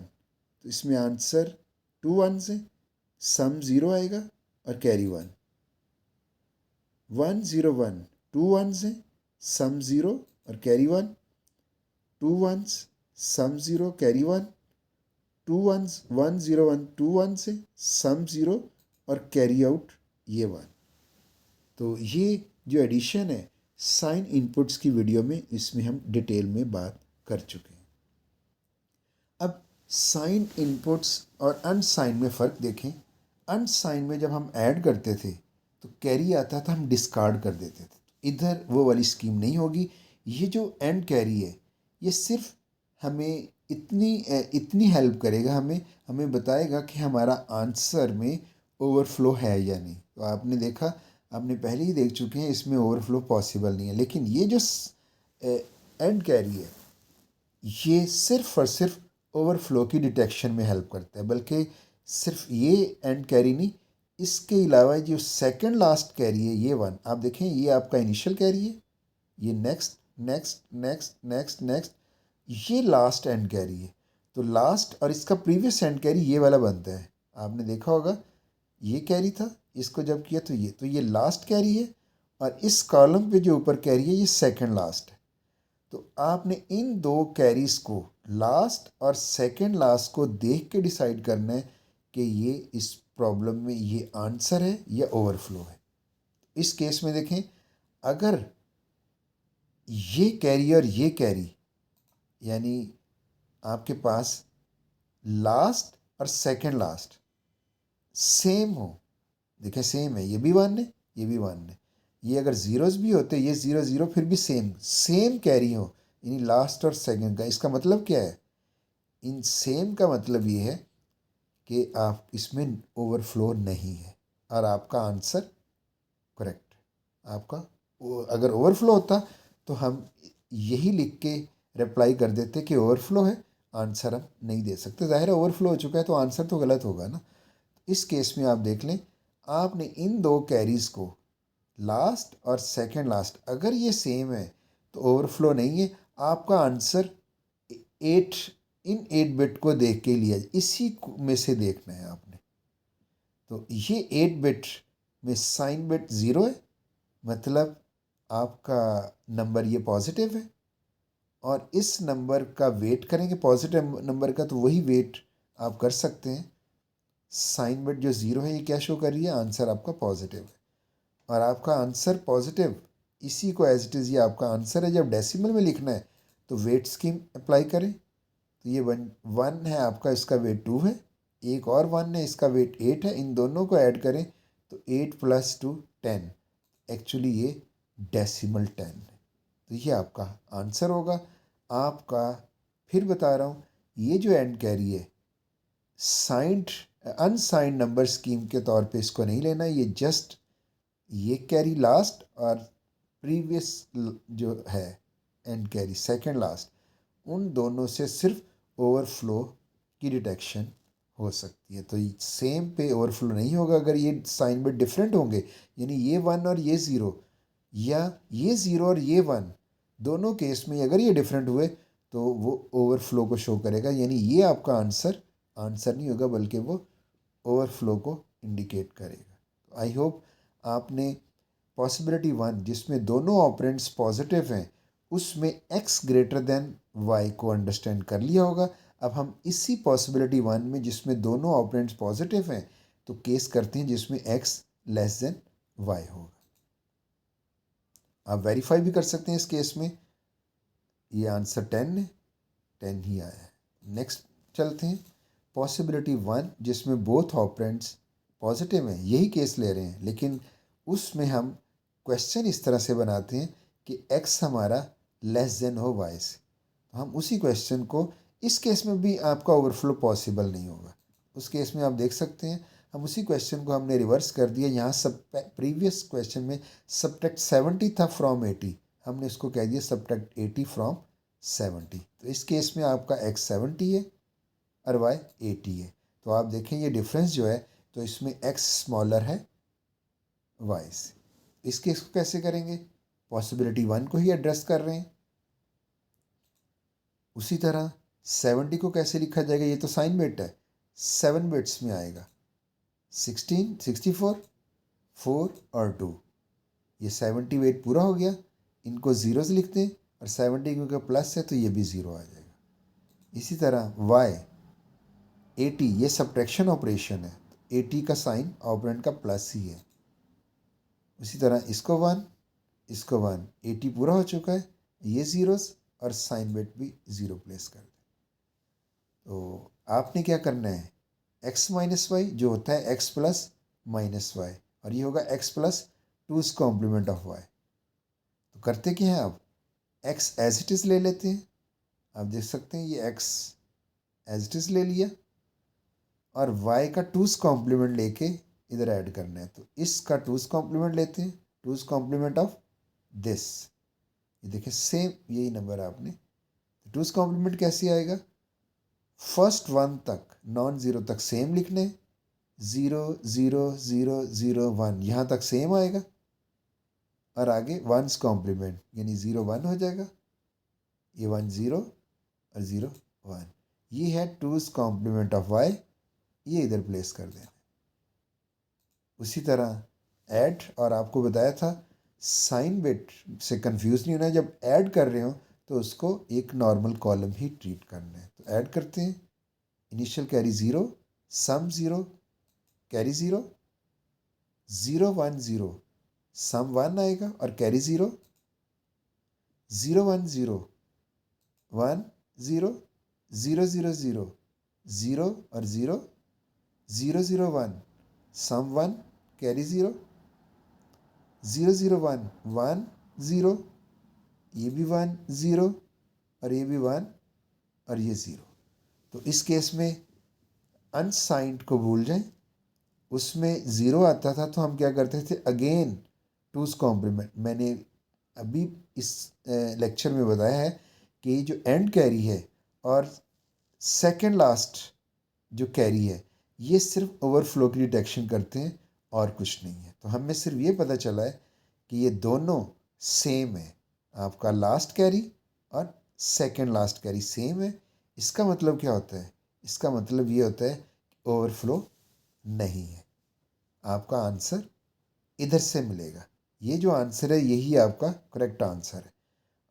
तो इसमें आंसर 2 1s है, सम 0 आएगा और कैरी 1, 1 0 1 2 1s है, सम 0 और कैरी 1, 2 1s सम 0 कैरी 1, 2 1s 1 0 1 2 1s है, सम 0 और कैरी आउट ये 1। तो ये जो एडिशन है साइन इनपुट्स की वीडियो में इसमें हम डिटेल में बात कर चुके हैं। अब साइन इनपुट्स और अनसाइन में फ़र्क देखें। अनसाइन में जब हम ऐड करते थे तो कैरी आता था, हम डिस्कार्ड कर देते थे। इधर वो वाली स्कीम नहीं होगी। ये जो एंड कैरी है ये सिर्फ हमें इतनी हेल्प करेगा, हमें बताएगा कि हमारा आंसर में ओवरफ्लो है या नहीं। तो आपने देखा, आपने पहले ही देख चुके हैं इसमें ओवरफ्लो पॉसिबल नहीं है। लेकिन ये जो एंड कैरी है ये सिर्फ और सिर्फ ओवरफ्लो की डिटेक्शन में हेल्प करता है। बल्कि सिर्फ ये एंड कैरी नहीं, इसके अलावा जो सेकंड लास्ट कैरी है ये 1, आप देखें ये आपका इनिशियल कैरी है, ये next next next next next, ये लास्ट एंड कैरी है। तो लास्ट और इसका प्रीवियस एंड कैरी ये वाला बनता है। आपने देखा होगा ये कैरी था, इसको जब किया तो ये लास्ट कैरी है और इस कॉलम पे जो ऊपर कैरी है ये सेकंड लास्ट है। तो आपने इन दो कैरीज को, लास्ट और सेकंड लास्ट को देख के डिसाइड करना है कि ये इस प्रॉब्लम में ये आंसर है या ओवरफ्लो है। इस केस में देखें, अगर ये कैरी और ये कैरी यानी आपके पास लास्ट और सेकंड लास्ट सेम हो, देखें सेम है, ये भी 1 है ये भी 1 है, ये अगर ज़ीरोज़ भी होते ये 0 0 फिर भी सेम कैरी हो, यानी लास्ट और सेकंड का। इसका मतलब क्या है? इन सेम का मतलब ये है कि आप इसमें ओवरफ्लो नहीं है और आपका आंसर करेक्ट है। आपका अगर ओवरफ्लो होता तो हम यही लिख के रिप्लाई कर देते कि ओवरफ्लो है, आंसर हम नहीं दे सकते। ज़ाहिर है ओवरफ्लो हो चुका है तो आंसर तो गलत होगा ना। इस केस में आप देख लें, आपने इन दो कैरीज़ को, लास्ट और सेकंड लास्ट, अगर ये सेम है तो ओवरफ्लो नहीं है। आपका आंसर 8, इन 8 बिट को देख के लिया, इसी में से देखना है आपने। तो ये 8 बिट में साइन बिट 0 है, मतलब आपका नंबर ये पॉजिटिव है और इस नंबर का वेट करेंगे पॉजिटिव नंबर का, तो वही वेट आप कर सकते हैं। साइन बिट जो 0 है ये क्या शो कर रही है? आंसर आपका पॉजिटिव है और आपका आंसर पॉजिटिव, इसी को एज इट इज़ ये आपका आंसर है। जब डेसिमल में लिखना है तो वेट स्कीम अप्लाई करें। तो ये 1 है आपका, इसका वेट 2 है, एक और 1 है इसका वेट 8 है, इन दोनों को ऐड करें तो 8 + 2 10, एक्चुअली ये डेसिमल 10 है। तो ये आपका आंसर होगा। आपका फिर बता रहा हूँ, ये जो एंड कैरी है साइंड अनसाइंड नंबर स्कीम के तौर पे इसको नहीं लेना। ये जस्ट ये कैरी लास्ट और प्रीवियस जो है एंड कैरी सेकंड लास्ट, उन दोनों से सिर्फ ओवरफ्लो की डिटेक्शन हो सकती है। तो सेम पे ओवरफ्लो नहीं होगा अगर ये साइन बिट डिफरेंट होंगे, यानी ये 1 और ये 0 या ये 0 और ये 1, दोनों केस में अगर ये डिफरेंट हुए तो वो ओवरफ्लो को शो करेगा, यानी ये आपका आंसर नहीं होगा बल्कि वो ओवरफ्लो को इंडिकेट करेगा। तो आई होप आपने पॉसिबिलिटी 1 जिसमें दोनों ऑपरेंड्स पॉजिटिव हैं उसमें x ग्रेटर देन y को अंडरस्टैंड कर लिया होगा। अब हम इसी पॉसिबिलिटी 1 में जिसमें दोनों ऑपरेंड्स पॉजिटिव हैं तो केस करते हैं जिसमें x लेस देन y होगा। आप वेरीफाई भी कर सकते हैं इस केस में। ये आंसर 10 है, 10 ही आया है। नेक्स्ट चलते हैं पॉसिबिलिटी 1 जिसमें बोथ ऑपरेंड्स पॉजिटिव हैं, यही केस ले रहे हैं, लेकिन उसमें हम क्वेश्चन इस तरह से बनाते हैं कि x हमारा लेस देन हो y से। तो हम उसी क्वेश्चन को, इस केस में भी आपका ओवरफ्लो पॉसिबल नहीं होगा। उस केस में आप देख सकते हैं हम उसी क्वेश्चन को हमने रिवर्स कर दिया। यहाँ सब प्रीवियस क्वेश्चन में सब्ट्रैक्ट 70 था फ्रॉम 80, हमने उसको कह दिया सब्ट्रैक्ट 80 फ्रॉम 70। तो इस केस में आपका x 70 है और y 80 है। तो आप देखें ये डिफरेंस जो है, तो इसमें x स्मॉलर है y से। इस केस को कैसे करेंगे? पॉसिबिलिटी 1 को ही एड्रेस कर रहे हैं। उसी तरह 70 को कैसे लिखा जाएगा? ये तो साइन बिट है, 7 बिट्स में आएगा। 16, 64, 4 और 2, ये 70 वेट पूरा हो गया। इनको ज़ीरो से लिखते हैं और 70 क्योंकि प्लस है तो ये भी ज़ीरो आ जाएगा। इसी तरह y 80, ये सब्ट्रैक्शन ऑपरेशन है, 80 का साइन ऑपरेंड का प्लस ही है। उसी तरह इसको 1, इसको 1, 80 पूरा हो चुका है, ये ज़ीरोस और साइन बिट भी ज़ीरो प्लेस कर दें। तो आपने क्या करना है, x माइनस वाई जो होता है x प्लस माइनस वाई, और ये होगा x plus 2's complement of y। तो करते क्या हैं, आप x एज इट इज़ ले लेते हैं। आप देख सकते हैं ये x एज इट इज़ ले लिया और y का 2's कॉम्प्लीमेंट लेके इधर ऐड करना है। तो इसका 2's कॉम्प्लीमेंट लेते हैं, 2's कॉम्प्लीमेंट ऑफ दिस। ये देखिए सेम यही नंबर आपने, 2's कॉम्प्लीमेंट कैसे आएगा? फर्स्ट 1 तक नॉन ज़ीरो तक सेम लिखने, 0 0 0 0 1 यहाँ तक सेम आएगा और आगे 1's कॉम्प्लीमेंट यानी 0 1 हो जाएगा, ये 1 0 और 0 1। ये है 2's कॉम्प्लीमेंट ऑफ y, ये इधर प्लेस कर देना। उसी तरह ऐड, और आपको बताया था साइन बिट से कंफ्यूज नहीं होना, जब ऐड कर रहे हो तो उसको एक नॉर्मल कॉलम ही ट्रीट करना है। तो ऐड करते हैं, इनिशियल कैरी 0, सम 0, कैरी 0, 0 1 0, सम 1 आएगा और कैरी 0, 0 1 0, 1 0, 0 0 0, 0 और 0, 0 0 1, सम 1, कैरी 0, 0 0 1, 1 0, ये भी 1 0 और ये भी 1 और ये 0। तो इस केस में अनसाइंड को भूल जाएं, उसमें 0 आता था तो हम क्या करते थे, अगेन 2's कॉम्प्लीमेंट। मैंने अभी इस लेक्चर में बताया है कि जो एंड कैरी है और सेकंड लास्ट जो कैरी है ये सिर्फ ओवरफ्लो की डिटेक्शन करते हैं और कुछ नहीं है। तो हमें सिर्फ ये पता चला है कि ये दोनों सेम है, आपका लास्ट कैरी और सेकंड लास्ट कैरी सेम है। इसका मतलब क्या होता है? इसका मतलब ये होता है कि ओवरफ्लो नहीं है। आपका आंसर इधर से मिलेगा, ये जो आंसर है यही आपका करेक्ट आंसर है।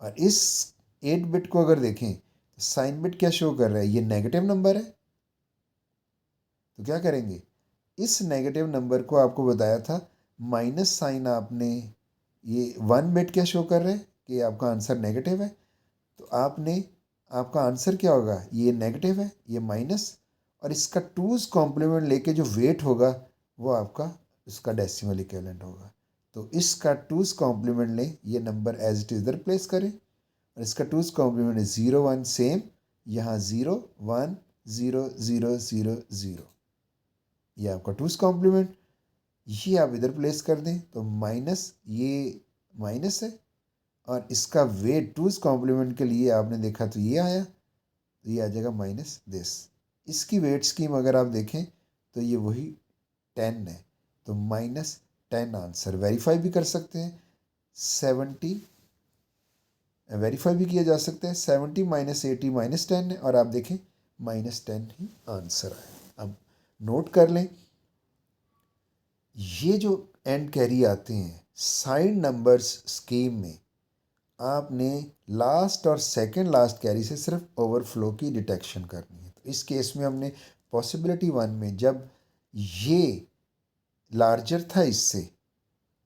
और इस 8 बिट को अगर देखें तो साइन बिट क्या शो कर रहा है, ये नेगेटिव नंबर है। तो क्या करेंगे, इस नेगेटिव नंबर को आपको बताया था माइनस साइन, आपने ये 1 बिट क्या शो कर रहा है कि आपका आंसर नेगेटिव है। तो आपने, आपका आंसर क्या होगा, ये नेगेटिव है, ये माइनस, और इसका 2's कॉम्प्लीमेंट लेके जो वेट होगा वो आपका इसका डेसिमल इक्विवेलेंट होगा। तो इसका 2's कॉम्प्लीमेंट लें, ये नंबर एज इट इज इधर प्लेस करें और इसका 2's कॉम्प्लीमेंट 0 1 सेम, यहाँ 0 1 0 0 0 0, ये आपका 2's कॉम्प्लीमेंट, ये आप इधर प्लेस कर दें तो माइनस, ये माइनस है और इसका वेट 2's कॉम्प्लीमेंट के लिए आपने देखा तो ये आया, तो ये आ जाएगा माइनस दिस। इसकी वेट स्कीम अगर आप देखें तो ये वही 10 है, तो -10 आंसर। वेरीफाई भी कर सकते हैं, 70 वेरीफाई भी किया जा सकता है, 70 -80 -10 है और आप देखें -10 ही आंसर आया। अब नोट कर लें, ये जो एंड कैरी आते हैं साइन नंबर्स स्कीम में, आपने लास्ट और सेकंड लास्ट कैरी से सिर्फ ओवरफ्लो की डिटेक्शन करनी है। तो इस केस में हमने पॉसिबिलिटी 1 में जब ये लार्जर था इससे,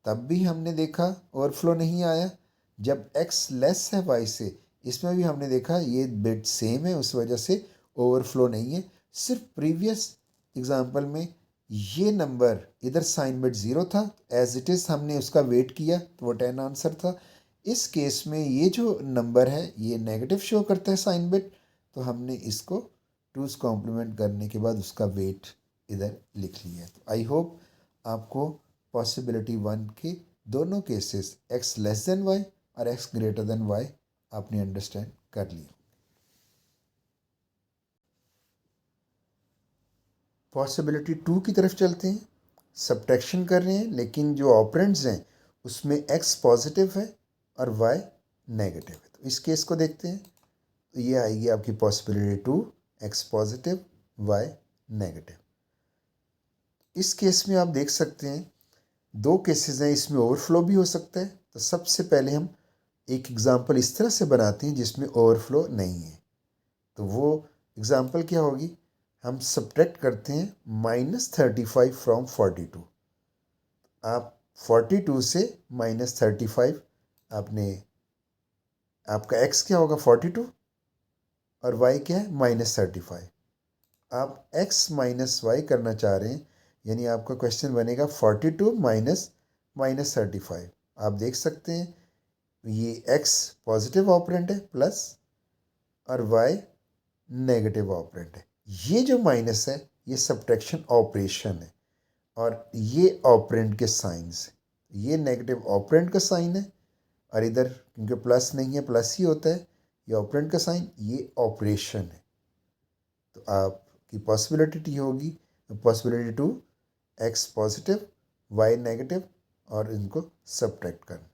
तब भी हमने देखा ओवरफ्लो नहीं आया। जब x लेस है y से, इसमें भी हमने देखा ये बिट सेम है, उस वजह से ओवरफ्लो नहीं है। सिर्फ प्रीवियस एग्जांपल में ये नंबर इधर साइन बिट 0 था, एज इट इज़ हमने उसका वेट किया तो वो 10 आंसर था। इस केस में ये जो नंबर है ये नेगेटिव शो करता है साइन बिट, तो हमने इसको 2's कॉम्प्लीमेंट करने के बाद उसका वेट इधर लिख लिया। तो आई होप आपको पॉसिबिलिटी 1 के दोनों cases x less than y और x ग्रेटर देन y आपने अंडरस्टैंड कर लिया। पॉसिबिलिटी 2 की तरफ चलते हैं। सब्ट्रैक्शन कर रहे हैं, लेकिन जो ऑपरेंड्स हैं उसमें x पॉजिटिव है और y नेगेटिव है। तो इस केस को देखते हैं। तो ये आएगी आपकी possibility 2, x positive y negative. इस केस में आप देख सकते हैं दो केसेस हैं, इसमें ओवरफ्लो भी हो सकता है। तो सबसे पहले हम एक एग्जांपल इस तरह से बनाते हैं जिसमें ओवरफ्लो नहीं है। तो वो एग्जांपल क्या होगी, हम सब्ट्रैक्ट करते हैं -35 फ्रॉम 42। आप 42 से -35, आपने आपका x क्या होगा 42 और y क्या है -35। आप x माइनस वाई करना चाह रहे हैं, यानी आपका क्वेश्चन बनेगा 42 माइनस -35। आप देख सकते हैं ये x पॉजिटिव ऑपरेंट है प्लस और y नेगेटिव ऑपरेंट है। ये जो माइनस है ये सब्ट्रैक्शन ऑपरेशन है और ये ऑपरेंट के साइंस है। ये नेगेटिव ऑपरेंट का साइन है और इधर क्योंकि प्लस नहीं है प्लस ही होता है, ये ऑपरेंट का साइन, ये ऑपरेशन है। तो आपकी पॉसिबिलिटी होगी possibility 2, x positive y negative और इनको सब्ट्रैक्ट करना।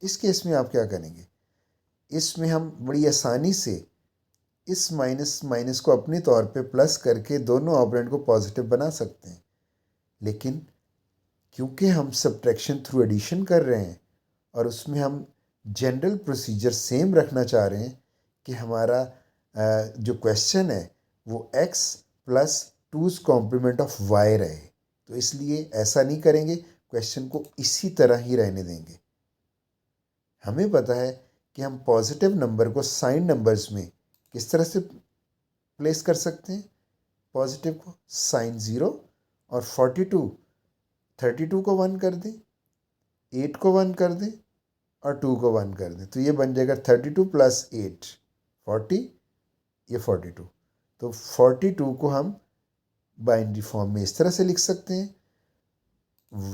इस केस में आप क्या करेंगे, इसमें हम बड़ी आसानी से इस माइनस माइनस को अपने तौर पे प्लस करके दोनों ऑपरेंड को पॉजिटिव बना सकते हैं। लेकिन क्योंकि हम सब्ट्रैक्शन थ्रू एडिशन कर रहे हैं और उसमें हम जनरल प्रोसीजर सेम रखना चाह रहे हैं कि हमारा जो क्वेश्चन है वो x plus 2's complement of y रहे, तो इसलिए ऐसा नहीं करेंगे, क्वेश्चन को इसी तरह ही रहने देंगे। हमें पता है कि हम पॉजिटिव नंबर को साइन नंबर्स में किस तरह से प्लेस कर सकते हैं, पॉजिटिव को साइन 0 और 32 को 1 कर दें, 8 को 1 कर दें और 2 को 1 कर दें, तो ये बन जाएगा 32 प्लस 8 40, ये 42। तो 42 को हम बाइनरी फॉर्म में इस तरह से लिख सकते हैं।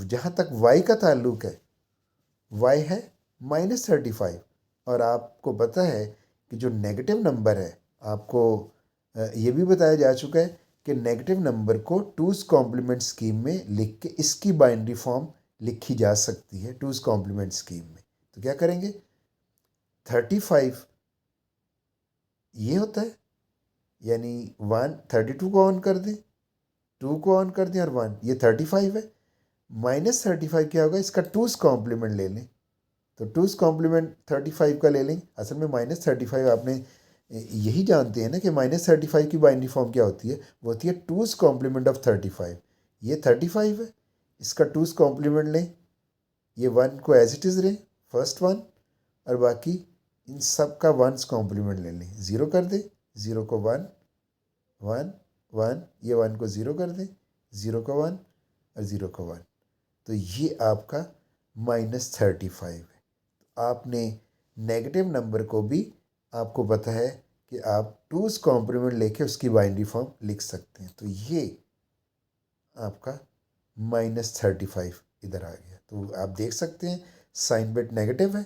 जहाँ तक y का ताल्लुक है, y है -35 और आपको पता है कि जो नेगेटिव नंबर है, आपको ये भी बताया जा चुका है कि नेगेटिव नंबर को 2's कॉम्प्लीमेंट स्कीम में लिख के इसकी बाइनरी फॉर्म लिखी जा सकती है 2's कॉम्प्लीमेंट स्कीम में। तो क्या करेंगे, 35 ये होता है, यानी 32 को ऑन कर दें, 2 को ऑन कर दें और 1, ये 35 है। -35 क्या होगा, इसका 2's कॉम्प्लीमेंट ले लें, तो 2's कॉम्प्लीमेंट 35 का ले लें। असल में -35 आपने यही जानते हैं ना कि -35 की बाइनरी फॉर्म क्या होती है, वो होती है 2's कॉम्प्लीमेंट ऑफ 35। ये 35 है, इसका 2's कॉम्प्लीमेंट लें, ये 1 को एज इट इज़ लें फर्स्ट 1 और बाकी इन सब का 1's कॉम्प्लीमेंट ले लें, 0 कर दें, 0 को 1 1 1, ये 1 को 0 कर दें, 0 को 1 और 0 को 1, तो ये आपका -35 है। आपने नेगेटिव नंबर को भी आपको पता है कि आप 2's कॉम्प्लीमेंट लेके उसकी बाइनरी फॉर्म लिख सकते हैं। तो ये आपका -35 इधर आ गया। तो आप देख सकते हैं साइन बिट नेगेटिव है,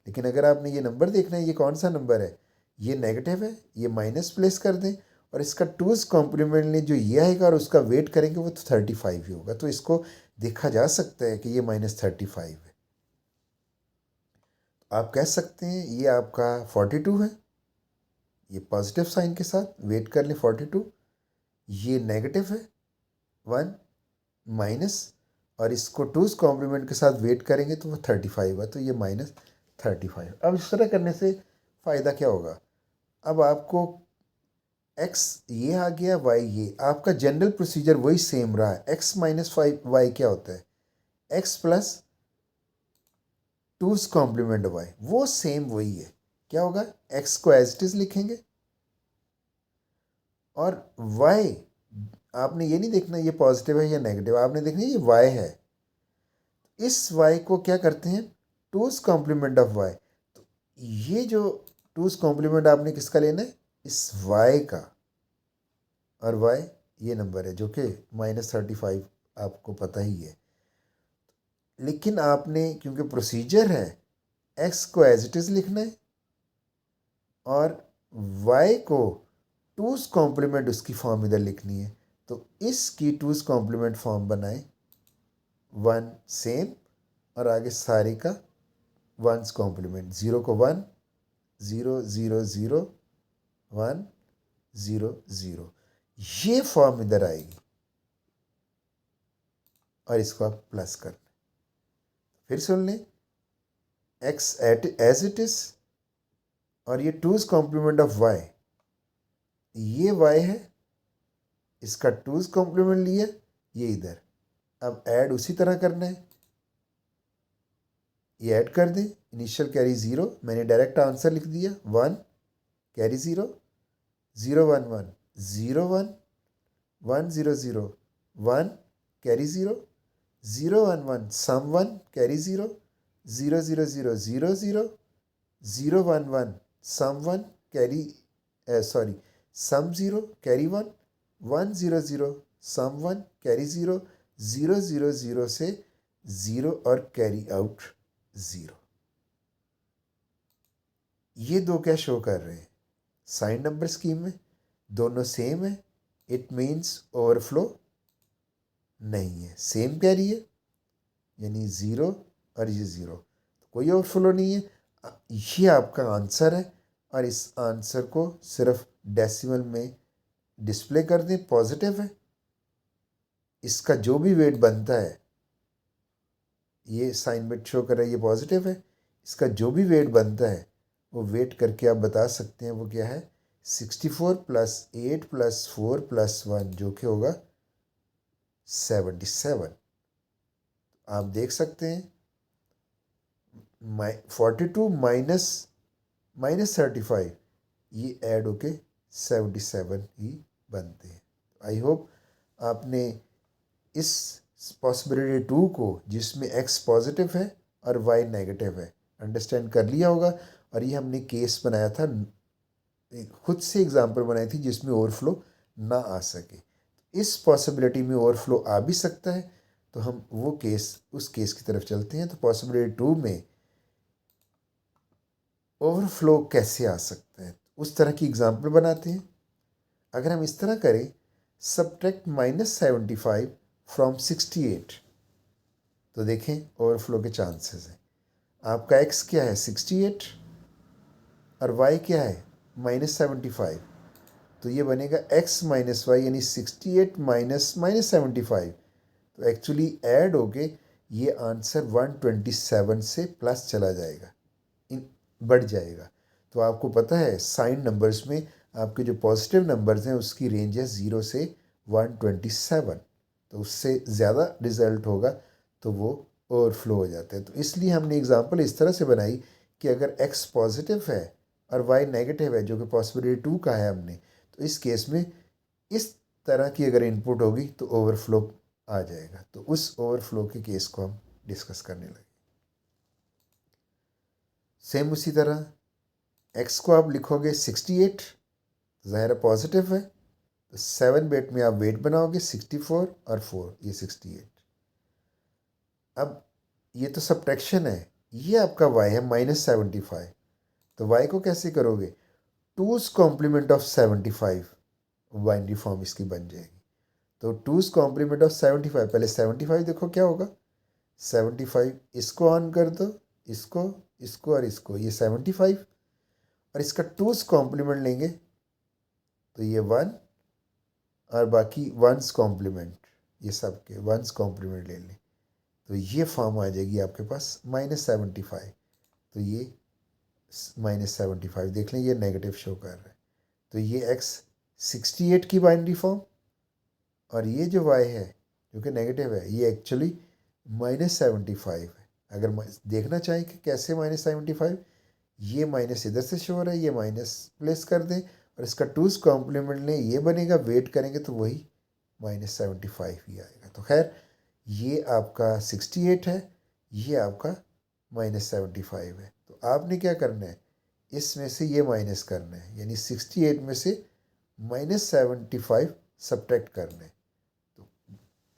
लेकिन अगर आपने ये नंबर देखना है ये कौन सा नंबर है, ये नेगेटिव है, ये माइनस प्लेस कर दें और इसका 2's कॉम्प्लीमेंट लें, जो ये आएगा और उसका वेट करेंगे वो तो 35 ही होगा। तो इसको देखा जा सकता है कि ये -35 है। आप कह सकते हैं ये आपका 42 है, ये पॉजिटिव साइन के साथ वेट कर लें 42, ये नेगेटिव है 1 माइनस, और इसको 2's कॉम्प्लीमेंट के साथ वेट करेंगे तो वो 35 हुआ, तो ये -35। अब इस तरह करने से फ़ायदा क्या होगा? अब आपको x ये आ गया, y ये, आपका जनरल प्रोसीजर वही सेम रहा है। x माइनस 5y क्या होता है? x plus 2's complement y, वो सेम वही है। क्या होगा? x को एज इट इज लिखेंगे, और y आपने ये नहीं देखना ये पॉजिटिव है या नेगेटिव, आपने देखना ये y है। इस y को क्या करते हैं? 2's complement of y। तो ये जो 2's कॉम्प्लीमेंट आपने किसका लेना है? इस y का, और y ये नंबर है जो कि -35 आपको पता ही है। लेकिन आपने, क्योंकि प्रोसीजर है, x को एज इट इज लिखना है और y को 2's कॉम्प्लीमेंट उसकी फॉर्म इधर लिखनी है। तो इसकी 2's कॉम्प्लीमेंट फॉर्म बनाए, 1 सेम, और आगे सारे का 1's कॉम्प्लीमेंट, 0 को 1, 0 0 0 1 0 0, ये फॉर्म इधर आएगी और इसको आप प्लस कर लें। फिर सुन लें, x एज इट इज, और ये 2's कॉम्प्लीमेंट ऑफ y, ये y है, इसका 2's कॉम्प्लीमेंट लिया, ये इधर। अब ऐड उसी तरह करना है, ये ऐड कर दें, इनिशियल कैरी 0, मैंने डायरेक्ट आंसर लिख दिया, 1 carry 0, 0 1 1 0 1 1 0 0 1 carry 0, 0 1 1 sum 1 carry 0, 0 0 0 0 0 0 1 1 sum 1 carry sorry sum 0 carry 1, 1 0 0 sum 1 carry 0, 0 0 0 से 0 और कैरी आउट 0। ये दो क्या शो कर रहे हैं? साइन नंबर स्कीम में दोनों सेम है, इट मीन्स ओवरफ्लो नहीं है। सेम कैरी है, यानी 0 और ये 0, तो कोई ओवरफ्लो नहीं है। ये आपका आंसर है, और इस आंसर को सिर्फ डेसिमल में डिस्प्ले कर दें, पॉजिटिव है। इसका जो भी वेट बनता है, ये साइन बिट शो कर रहा है, ये पॉजिटिव है। इसका जो भी वेट बनता है वो वेट करके आप बता सकते हैं वो क्या है। 64 + 8 + 4 + 1 जो कि होगा 77। आप देख सकते हैं 42 -35 ये ऐड होके 77 ही बनते हैं। आई होप आपने इस पॉसिबिलिटी 2 को, जिसमें x पॉजिटिव है और y नेगेटिव है, अंडरस्टैंड कर लिया होगा। और ये हमने केस बनाया था, खुद से एग्जांपल बनाई थी जिसमें ओवरफ्लो ना आ सके। इस पॉसिबिलिटी में ओवरफ्लो आ भी सकता है, तो हम वो केस, उस केस की तरफ चलते हैं। तो पॉसिबिलिटी 2 में ओवरफ्लो कैसे आ सकता है, उस तरह की एग्जांपल बनाते हैं। अगर हम इस तरह करें, सब्ट्रैक्ट -75 फ्रॉम 68, तो देखें ओवरफ्लो के चांसेस हैं। आपका x क्या है? 68, और y क्या है? -75। तो ये बनेगा x - y, यानी 68 - -75। तो एक्चुअली ऐड होके ये आंसर 127 से प्लस चला जाएगा, बढ़ जाएगा। तो आपको पता है साइन नंबर्स में आपके जो पॉजिटिव नंबर्स हैं उसकी रेंज है 0 से 127। तो उससे ज़्यादा रिजल्ट होगा तो वो ओवरफ्लो हो जाते हैं। तो इसलिए हमने एग्जांपल इस तरह से बनाई कि अगर x पॉजिटिव है और y नेगेटिव है, जो कि पॉसिबिलिटी 2 का है हमने, तो इस केस में इस तरह की अगर इनपुट होगी तो ओवरफ्लो आ जाएगा। तो उस ओवरफ्लो के केस को हम डिस्कस करने लगे। सेम उसी तरह x को आप लिखोगे 68, ज़ाहिर पॉजिटिव है, तो 7 बिट में आप वेट बनाओगे 64 और 4, ये 68। अब ये तो सब्ट्रैक्शन है, ये आपका y है -75। तो y को कैसे करोगे? 2's complement of 75 binary form इसकी बन जाएगी। तो 2's कॉम्प्लीमेंट ऑफ 75, पहले 75 देखो क्या होगा। 75 इसको ऑन कर दो, इसको, इसको और इसको, ये 75, और इसका 2's कॉम्प्लीमेंट लेंगे तो ये 1, और बाकी 1's कॉम्प्लीमेंट ये सब के वंस कॉम्प्लीमेंट ले लें तो ये फॉर्म आ जाएगी आपके पास -75। तो ये -75 देख लें, ये नेगेटिव शो कर रहा है। तो ये x 68 की बाइनरी फॉर्म और ये जो y है जो कि नेगेटिव है ये एक्चुअली -75 है। अगर देखना चाहें कि कैसे -75, ये माइनस इधर से शो हो रहा है, ये माइनस प्लेस कर दें और इसका टूज कॉम्प्लीमेंट लें, ये बनेगा, वेट करेंगे तो वही -75 ही आएगा। तो खैर ये आपका 68 है, ये आपका -75 है। तो आपने क्या करना है, इसमें से ये माइनस करना है, यानी 68 में से -75 सब्ट्रैक्ट करना है। तो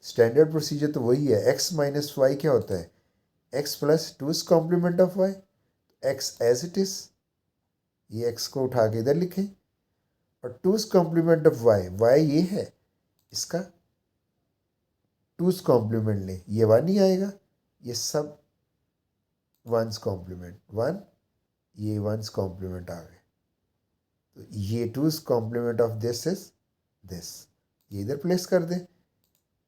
स्टैंडर्ड प्रोसीजर तो वही है, x माइनस वाई क्या होता है, x plus two's complement of y, x as it is, ये x को उठा के इधर लिखें और टूज कॉम्प्लीमेंट ऑफ y ये है, इसका टूज कॉम्प्लीमेंट लें, ये 1 ही आएगा, ये सब वंस कॉम्प्लीमेंट 1, ये वंस कॉम्प्लीमेंट आ गए। तो ये two's complement of this is this, ये इधर प्लेस कर दें,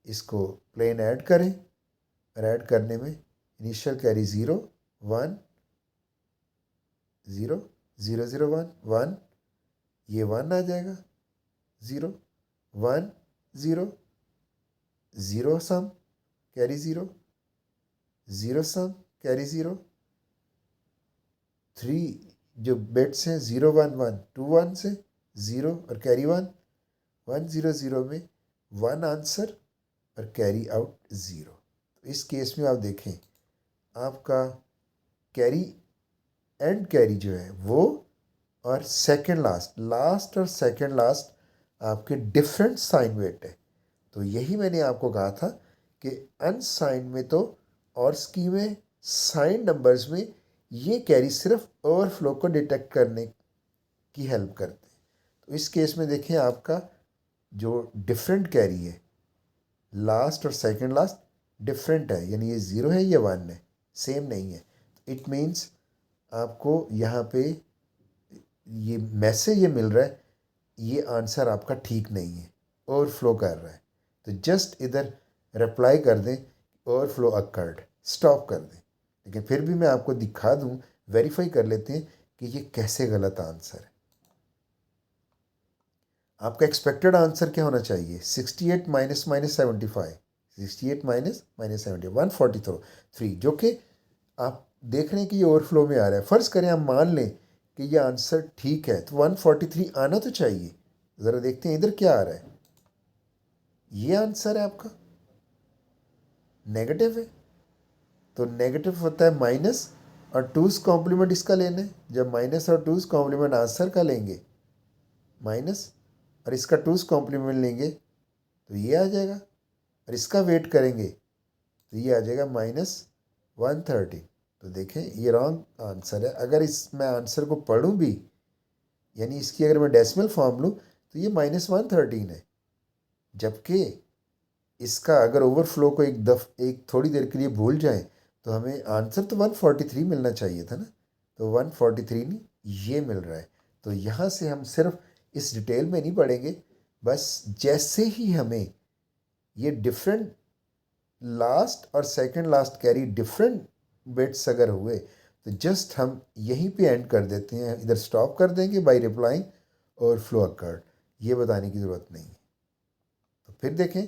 इसको प्लेन ऐड करें और ऐड करने में इनिशियल कैरी 0 1 0 0 0 1 1, ये 1 आ जाएगा, 0 1 0 0 सम कैरी 0 0 सम कैरी 0, 3 जो बिट्स हैं 0 1 1 2 1 से 0 और कैरी 1 1 0 0 में 1 आंसर और कैरी आउट 0। तो इस केस में आप देखें आपका कैरी एंड कैरी जो है वो और सेकंड लास्ट और सेकंड लास्ट आपके डिफरेंट साइन वेट है। तो यही मैंने आपको कहा था कि अनसाइन में तो और स्की में साइन नंबर्स में ये कैरी सिर्फ ओवरफ्लो को डिटेक्ट करने की हेल्प करते हैं। तो इस केस में देखें आपका जो डिफरेंट कैरी है, लास्ट और सेकंड लास्ट डिफरेंट है, यानी ये 0 है, ये 1 है, सेम नहीं है। इट मीन्स आपको यहाँ पे ये मैसेज ये मिल रहा है, ये आंसर आपका ठीक नहीं है, ओवरफ्लो कर रहा है। तो जस्ट इधर रिप्लाई कर दें ओवरफ्लो अकर्ड, स्टॉप कर दें। लेकिन फिर भी मैं आपको दिखा दूं, वेरीफाई कर लेते हैं कि ये कैसे गलत आंसर है। आपका एक्सपेक्टेड आंसर क्या होना चाहिए, 68 माइनस -75, 68 माइनस -70 143, जो कि आप देख रहे हैं कि ये ओवरफ्लो में आ रहा है। फ़र्ज़ करें हम मान लें कि ये आंसर ठीक है, तो 143 आना तो चाहिए। ज़रा देखते हैं इधर क्या आ रहा है, ये आंसर है आपका, नेगेटिव है। तो नेगेटिव होता है माइनस और टूज कॉम्प्लीमेंट इसका लेना है। जब माइनस और टूज कॉम्प्लीमेंट आंसर का लेंगे माइनस और इसका टूज कॉम्प्लीमेंट लेंगे तो ये आ जाएगा, और इसका वेट करेंगे तो ये आ जाएगा -113। तो देखें ये रॉन्ग आंसर है। अगर इस मैं आंसर को पढ़ूं भी, यानी इसकी अगर मैं डेसिमल फॉर्म लूँ तो ये -113 है, जबकि इसका अगर ओवरफ्लो को एक थोड़ी देर के लिए भूल जाए तो हमें आंसर तो 143 मिलना चाहिए था ना, तो 143 नहीं, ये मिल रहा है। तो यहाँ से हम सिर्फ इस डिटेल में नहीं पढ़ेंगे, बस जैसे ही हमें ये डिफरेंट लास्ट और second last carry different bits अगर हुए तो जस्ट हम यहीं पे एंड कर देते हैं, इधर स्टॉप कर देंगे बाय रिप्लाइंग ओवरफ्लो अकर्ड, ये बताने की ज़रूरत नहीं है। तो फिर देखें,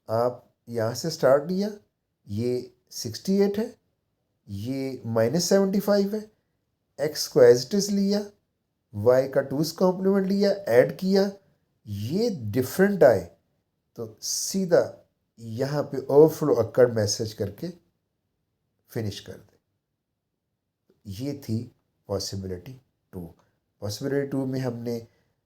आप यहाँ से स्टार्ट लिया, ये 68 है, ये -75 है, x को एज इट इज लिया, y का टूज कॉम्प्लीमेंट लिया, ऐड किया, ये डिफरेंट आए तो सीधा यहाँ पे ओवरफ्लो अकर्ड मैसेज करके फिनिश कर दे। ये थी पॉसिबिलिटी 2। पॉसिबिलिटी 2 में हमने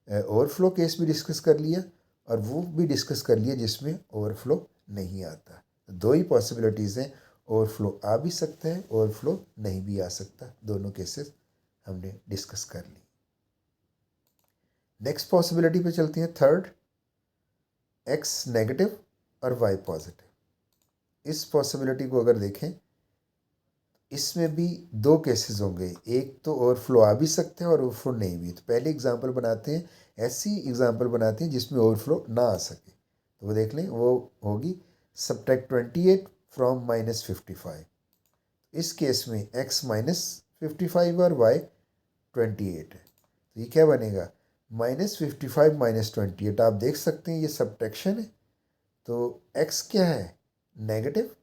ओवरफ्लो केस भी डिस्कस कर लिया और वो भी डिस्कस कर लिया जिसमें ओवरफ्लो नहीं आता। तो दो ही पॉसिबिलिटीज़ हैं, ओवरफ्लो आ भी सकता है, ओवरफ्लो नहीं भी आ सकता, दोनों केसेस हमने डिस्कस कर ली। नेक्स्ट पॉसिबिलिटी पे चलती हैं, थर्ड, x नेगेटिव और y पॉजिटिव। इस पॉसिबिलिटी को अगर देखें, इसमें भी दो केसेस होंगे, एक तो ओवरफ्लो आ भी सकते हैं और ओवरफ्लो नहीं भी। तो पहले एग्जांपल बनाते हैं, ऐसी एग्जांपल बनाते हैं जिसमें ओवरफ्लो ना आ सके। तो वो देख लें, वो होगी सब्ट्रैक्ट 28 फ्रॉम -55। इस केस में x -55 और y 28 है, तो ये क्या बनेगा -55 -28। आप देख सकते हैं ये सब्ट्रैक्शन है, तो x क्या है नेगेटिव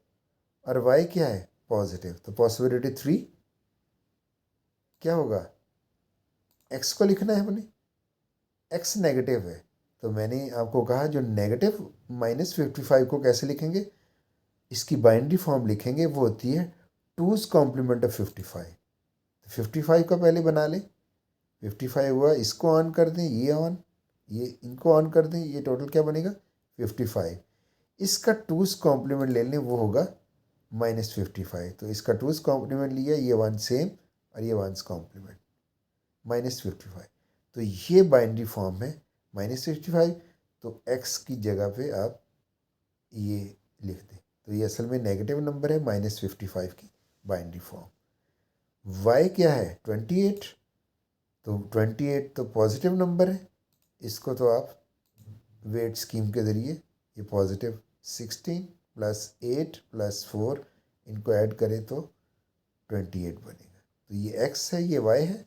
और y क्या है पॉजिटिव, तो पॉसिबिलिटी 3 क्या होगा, x को लिखना है अपने, x नेगेटिव है, तो मैंने आपको कहा जो नेगेटिव -55 को कैसे लिखेंगे, इसकी बाइनरी फॉर्म लिखेंगे, वो होती है 2's कॉम्प्लीमेंट ऑफ 55। तो 55 का पहले बना लें, 55 हुआ, इसको ऑन कर दें, ये ऑन, ये इनको ऑन कर दें, ये टोटल क्या बनेगा 55। इसका 2's कॉम्प्लीमेंट ले लें, वो होगा -55। तो इसका 2's कॉम्प्लीमेंट लिया, ये 1 सेम और ये 1's कॉम्प्लीमेंट -55। तो ये बाइनरी फॉर्म है -55। तो x की जगह पे आप ये लिख दें, तो ये असल में नेगेटिव नंबर है -55 की बाइनरी फॉर्म। y क्या है 28, तो 28 तो पॉजिटिव नंबर है, इसको तो आप वेट स्कीम के ज़रिए ये पॉजिटिव 16 + 8 + 4 इनको ऐड करें तो 28 बनेगा। तो ये x है, ये y है।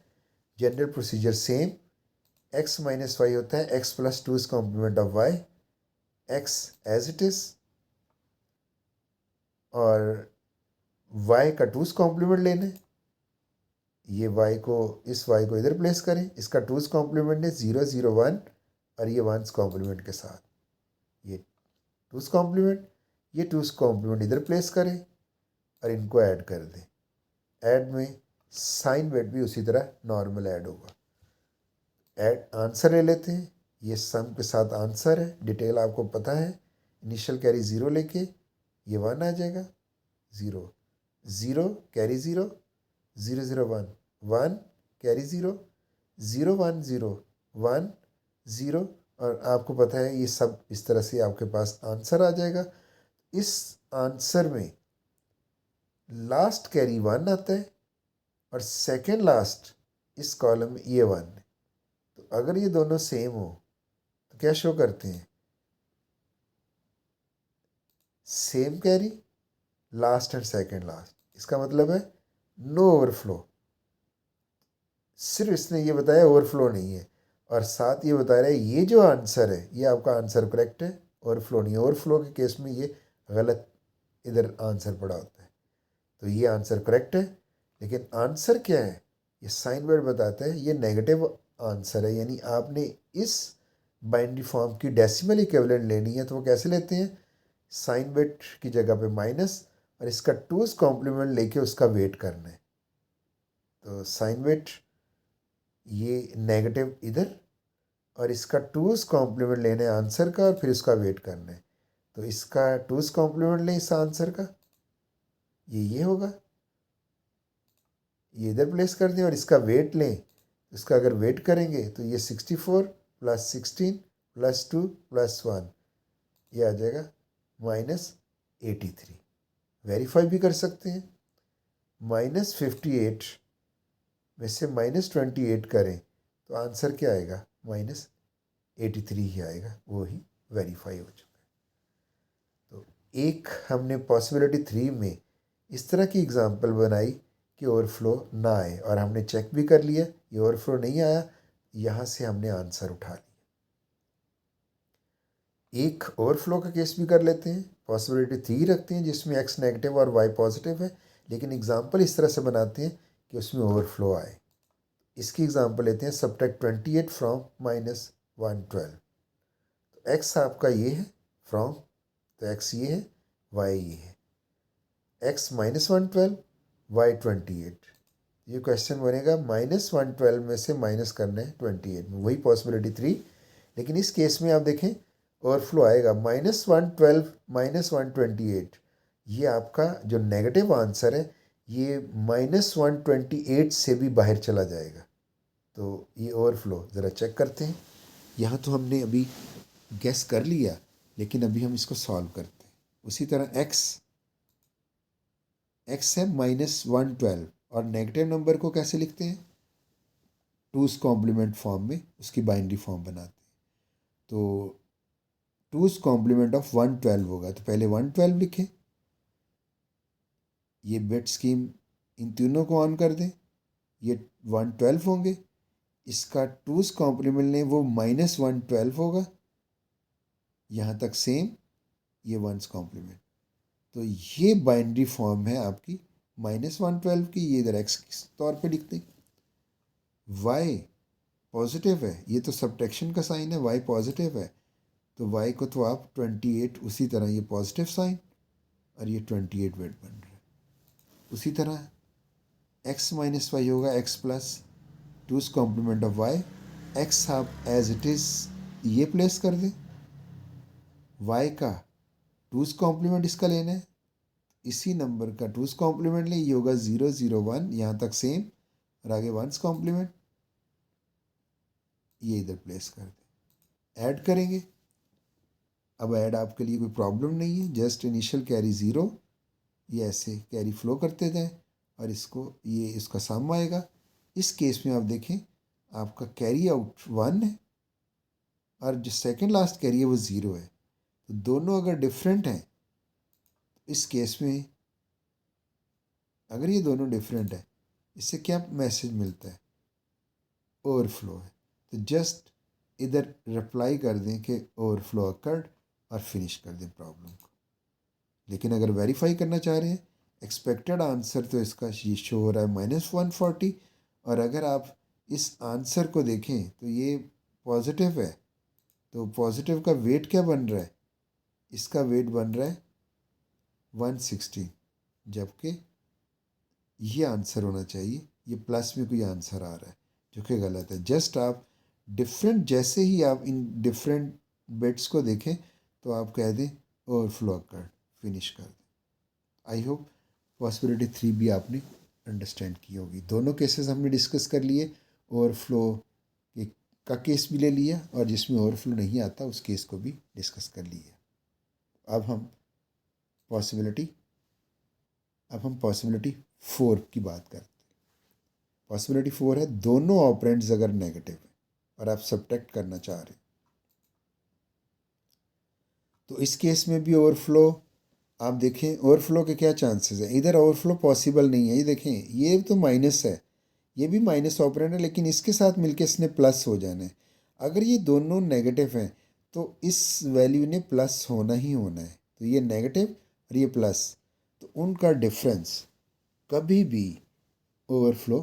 General procedure same, x - y होता है x + 2's complement of y, x as it is, और y का 2's कॉम्प्लीमेंट लेने, ये y को, इस y को इधर प्लेस करें, इसका 2's कॉम्प्लीमेंट है 0 0 1 और ये 1's कॉम्प्लीमेंट के साथ ये 2's कॉम्प्लीमेंट, ये 2's कॉम्प्लीमेंट इधर प्लेस करें और इनको ऐड कर दें। ऐड में साइन वेट भी उसी तरह नॉर्मल ऐड होगा। ऐड आंसर ले लेते हैं, ये सम के साथ आंसर है, डिटेल आपको पता है। इनिशियल कैरी 0 लेके ये 1 आ जाएगा, 0 0 कैरी 0 0 0 1 1 कैरी 0 0 1 0 1 0, और आपको पता है ये सब इस तरह से आपके पास आंसर आ जाएगा। इस आंसर में लास्ट कैरी 1 आता है और सेकेंड लास्ट इस कॉलम में ये 1 है। तो अगर ये दोनों सेम हो तो क्या शो करते हैं, same carry last and second last, इसका मतलब है नो ओवरफ्लो। सिर्फ इसने ये बताया ओवरफ्लो नहीं है, और साथ ये बता रहा है ये जो आंसर है ये आपका आंसर करेक्ट है, ओवरफ्लो नहीं है। ओवरफ्लो के केस में ये गलत इधर आंसर पड़ा होता है, तो ये आंसर करेक्ट है। लेकिन आंसर क्या है ये साइन वर्ड बताता है, ये नेगेटिव आंसर है, यानी आपने इस बाइनरी फॉर्म की डेसिमल इक्विवेलेंट लेनी है, तो वो कैसे लेते हैं, साइन वेट की जगह पे माइनस और इसका 2's कॉम्प्लीमेंट लेके उसका वेट करना है। तो साइन वेट ये नेगेटिव इधर और इसका 2's कॉम्प्लीमेंट लेना है आंसर का और फिर उसका वेट करना है। तो इसका 2's कॉम्प्लीमेंट लें इस आंसर का, ये होगा, ये इधर प्लेस कर दें और इसका वेट लें, इसका अगर वेट करेंगे तो ये 64 + 16 + 2 + 1 ये आ जाएगा -83। वेरीफाई भी कर सकते हैं, -58 में से -28 करें तो आंसर क्या आएगा -83 ही आएगा, वो ही वेरीफाई हो चुका है। तो एक हमने पॉसिबिलिटी 3 में इस तरह की एग्जांपल बनाई कि ओवरफ्लो ना आए, और हमने चेक भी कर लिया ये ओवरफ्लो नहीं आया, यहाँ से हमने आंसर उठा लिया। एक ओवरफ्लो का केस भी कर लेते हैं, पॉसिबिलिटी 3 रखते हैं जिसमें x नेगेटिव और y पॉजिटिव है, लेकिन एग्जांपल इस तरह से बनाते हैं कि उसमें ओवरफ्लो आए। इसकी एग्जांपल लेते हैं, सब्ट्रैक्ट 28 फ्रॉम -112। तो x आपका ये है फ्रॉम, तो x ये है, y ये है, x -112 y 28। ये क्वेश्चन बनेगा -112 में से माइनस करना है 28 में, वही पॉसिबिलिटी 3। लेकिन इस केस में आप देखें ओवरफ्लो आएगा -112 -128, ये आपका जो नेगेटिव आंसर है ये -128 से भी बाहर चला जाएगा। तो ये ओवरफ्लो ज़रा चेक करते हैं। यहाँ तो हमने अभी गेस कर लिया, लेकिन अभी हम इसको सॉल्व करते हैं। उसी तरह x है -112 और नेगेटिव नंबर को कैसे लिखते हैं, 2's कॉम्प्लीमेंट फॉर्म में उसकी बाइनरी फॉर्म बनाते हैं। तो 2's कॉम्प्लीमेंट ऑफ 112 होगा, तो पहले 112 लिखें, ये बिट स्कीम इन तीनों को ऑन कर दें, ये 112 होंगे, इसका 2's कॉम्प्लीमेंट लें वो -112 होगा, यहाँ तक सेम, ये 1's कॉम्प्लीमेंट। तो ये बाइनरी फॉर्म है आपकी -112 की, ये इधर x के तौर पे लिख दें। y पॉजिटिव है, ये तो सब्ट्रैक्शन का साइन है, y पॉजिटिव है, तो y को तो आप 28 उसी तरह, ये पॉजिटिव साइन और ये 28 वेट बन रहा है। उसी तरह x माइनस वाई होगा x plus 2's complement of y, x आप एज इट इज़ ये प्लेस कर दें, y का 2's कॉम्प्लीमेंट इसका लेना है, इसी नंबर का 2's कॉम्प्लीमेंट लें, ये होगा 0 0 1, यहाँ तक सेम, और आगे 1's कॉम्प्लीमेंट, ये इधर प्लेस कर दें, ऐड करेंगे। अब ऐड आपके लिए कोई प्रॉब्लम नहीं है, जस्ट इनिशियल कैरी 0, ये ऐसे कैरी फ्लो करते जाएं और इसको ये इसका सम आएगा। इस केस में आप देखें आपका कैरी आउट 1 है और जो सेकंड लास्ट कैरी है वो 0 है, तो दोनों अगर डिफरेंट हैं, इस केस में अगर ये दोनों डिफरेंट है, इससे क्या मैसेज मिलता है, ओवरफ्लो है, तो जस्ट इधर रिप्लाई कर दें कि ओवरफ्लो अकर्ड और फिनिश कर दें प्रॉब्लम को। लेकिन अगर वेरीफाई करना चाह रहे हैं, एक्सपेक्टेड आंसर तो इसका ये शो हो रहा है -140, और अगर आप इस आंसर को देखें तो ये पॉजिटिव है, तो पॉजिटिव का वेट क्या बन रहा है, इसका वेट बन रहा है 116, जबकि ये आंसर होना चाहिए, ये प्लस में कोई आंसर आ रहा है जो कि गलत है। जस्ट आप डिफरेंट, जैसे ही आप इन डिफरेंट बिट्स को देखें तो आप कह दें ओवरफ्लो कर, फिनिश कर दें। आई होप पॉसिबिलिटी 3 भी आपने अंडरस्टैंड की होगी। दोनों केसेस हमने डिस्कस कर लिए, ओवरफ्लो का केस भी ले लिया और जिसमें ओवरफ्लो नहीं आता उस केस को भी डिस्कस कर लिया। अब हम पॉसिबिलिटी 4 की बात करते हैं। पॉसिबिलिटी 4 है दोनों ऑपरेंड्स अगर नेगेटिव है और आप सब्ट्रैक्ट करना चाह रहे हैं, तो इस केस में भी ओवरफ्लो आप देखें, ओवरफ्लो के क्या चांसेस हैं, इधर ओवरफ्लो पॉसिबल नहीं है। ये देखें, ये तो माइनस है, ये भी माइनस ऑपरेंड है, लेकिन इसके साथ मिलके इसने प्लस हो जाना है। अगर ये दोनों नेगेटिव हैं तो इस वैल्यू ने प्लस होना ही होना है, तो ये नेगेटिव और ये प्लस, तो उनका डिफरेंस कभी भी ओवरफ्लो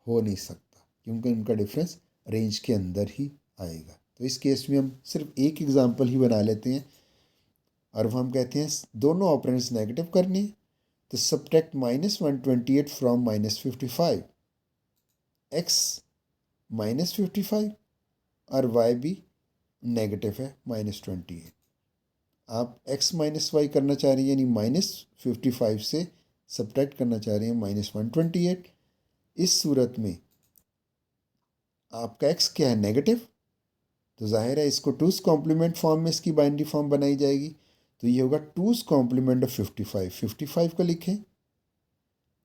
हो नहीं सकता, क्योंकि उनका डिफरेंस रेंज के अंदर ही आएगा। तो इस केस में हम सिर्फ एक एग्जांपल ही बना लेते हैं, और वो हम कहते हैं दोनों ऑपरेंड्स नेगेटिव करने, तो सब्ट्रैक्ट -128 फ्रॉम -55, x -55 और y भी नेगेटिव है -28। आप x माइनस वाई करना चाह रही हैं, यानी -55 से सब्ट्रैक्ट करना चाह रहे हैं -128। इस सूरत में आपका x क्या है, नेगेटिव, तो जाहिर है इसको 2's कॉम्प्लीमेंट फॉर्म में इसकी बाइनरी फॉर्म बनाई जाएगी, तो ये होगा 2's कॉम्प्लीमेंट ऑफ 55 को लिखें,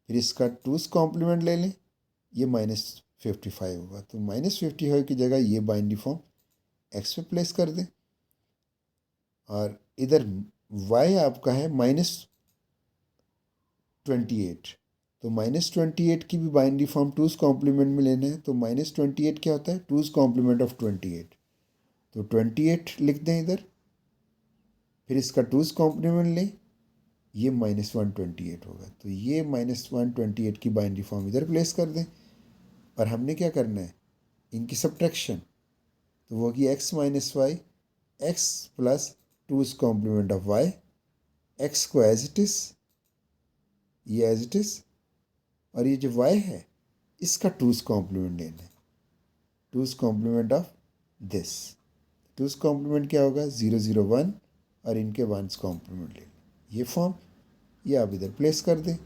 फिर इसका 2's कॉम्प्लीमेंट ले लें, ये -55 होगा, तो -55 की जगह ये बाइनरी फॉर्म x पे प्लेस कर दें, और इधर y आपका है -28, तो -28 की भी बाइनरी फॉर्म 2's कॉम्प्लीमेंट में लेना है, तो -28 क्या होता है, 2's कॉम्प्लीमेंट ऑफ 28, तो 28 लिख दें इधर, फिर इसका 2's कॉम्प्लीमेंट लें, ये -128 होगा, तो ये -128 की बाइनरी फॉर्म इधर प्लेस कर दें, और हमने क्या करना है, इनकी सब्ट्रैक्शन, तो वो होगी x minus y, x plus 2's complement of y, x को एज इट इज़, ये एज इट इज़, और ये जो y है इसका 2's कॉम्प्लीमेंट लेना है, 2's complement of this, 2's complement क्या होगा, 0 0 1, और इनके 1's कॉम्प्लीमेंट लेना, ये फॉर्म, ये आप इधर प्लेस कर दें,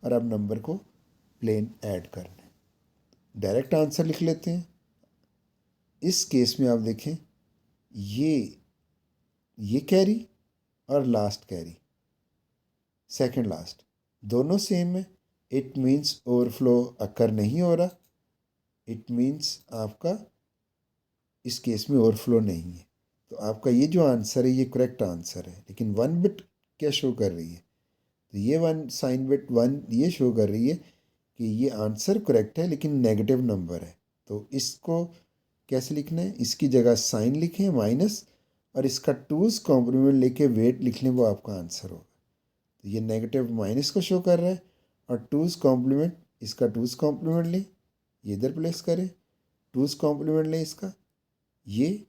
और अब नंबर को प्लेन ऐड करना है। डायरेक्ट आंसर लिख लेते हैं। इस केस में आप देखें, ये कैरी और लास्ट कैरी, सेकंड लास्ट, दोनों सेम है, इट मीन्स ओवरफ्लो अकर नहीं हो रहा, इट मीन्स आपका इस केस में ओवरफ्लो नहीं है, तो आपका ये जो आंसर है ये करेक्ट आंसर है, लेकिन 1 बिट क्या शो कर रही है, तो ये 1 साइन बिट 1 ये शो कर रही है कि ये आंसर करेक्ट है लेकिन नेगेटिव नंबर है। तो इसको कैसे लिखना है, इसकी जगह साइन लिखें माइनस, और इसका 2's कॉम्प्लीमेंट लेके वेट लिख लें, वो आपका आंसर होगा। तो ये नेगेटिव माइनस को शो कर रहा है, और 2's कॉम्प्लीमेंट, इसका 2's कॉम्प्लीमेंट लें, ये इधर प्लेस करें, 2's कॉम्प्लीमेंट लें इसका, ये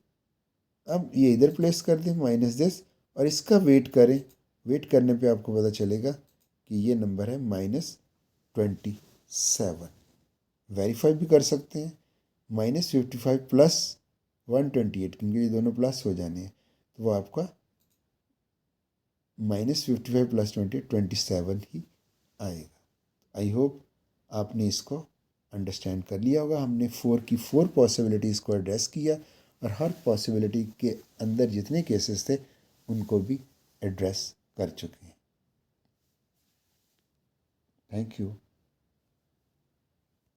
अब ये इधर प्लेस कर दें माइनस दिस, और इसका वेट करें। वेट करने पे आपको पता चलेगा कि ये नंबर है -27। वेरीफाई भी कर सकते हैं, -55 प्लस 128, क्योंकि ये दोनों प्लस हो जाने हैं, तो वो आपका -55 प्लस 27 ही आएगा। आई होप आपने इसको अंडरस्टैंड कर लिया होगा। हमने 4 की 4 पॉसिबिलिटीज़ को एड्रेस किया, और हर पॉसिबिलिटी के अंदर जितने केसेस थे उनको भी एड्रेस कर चुके हैं। Thank you.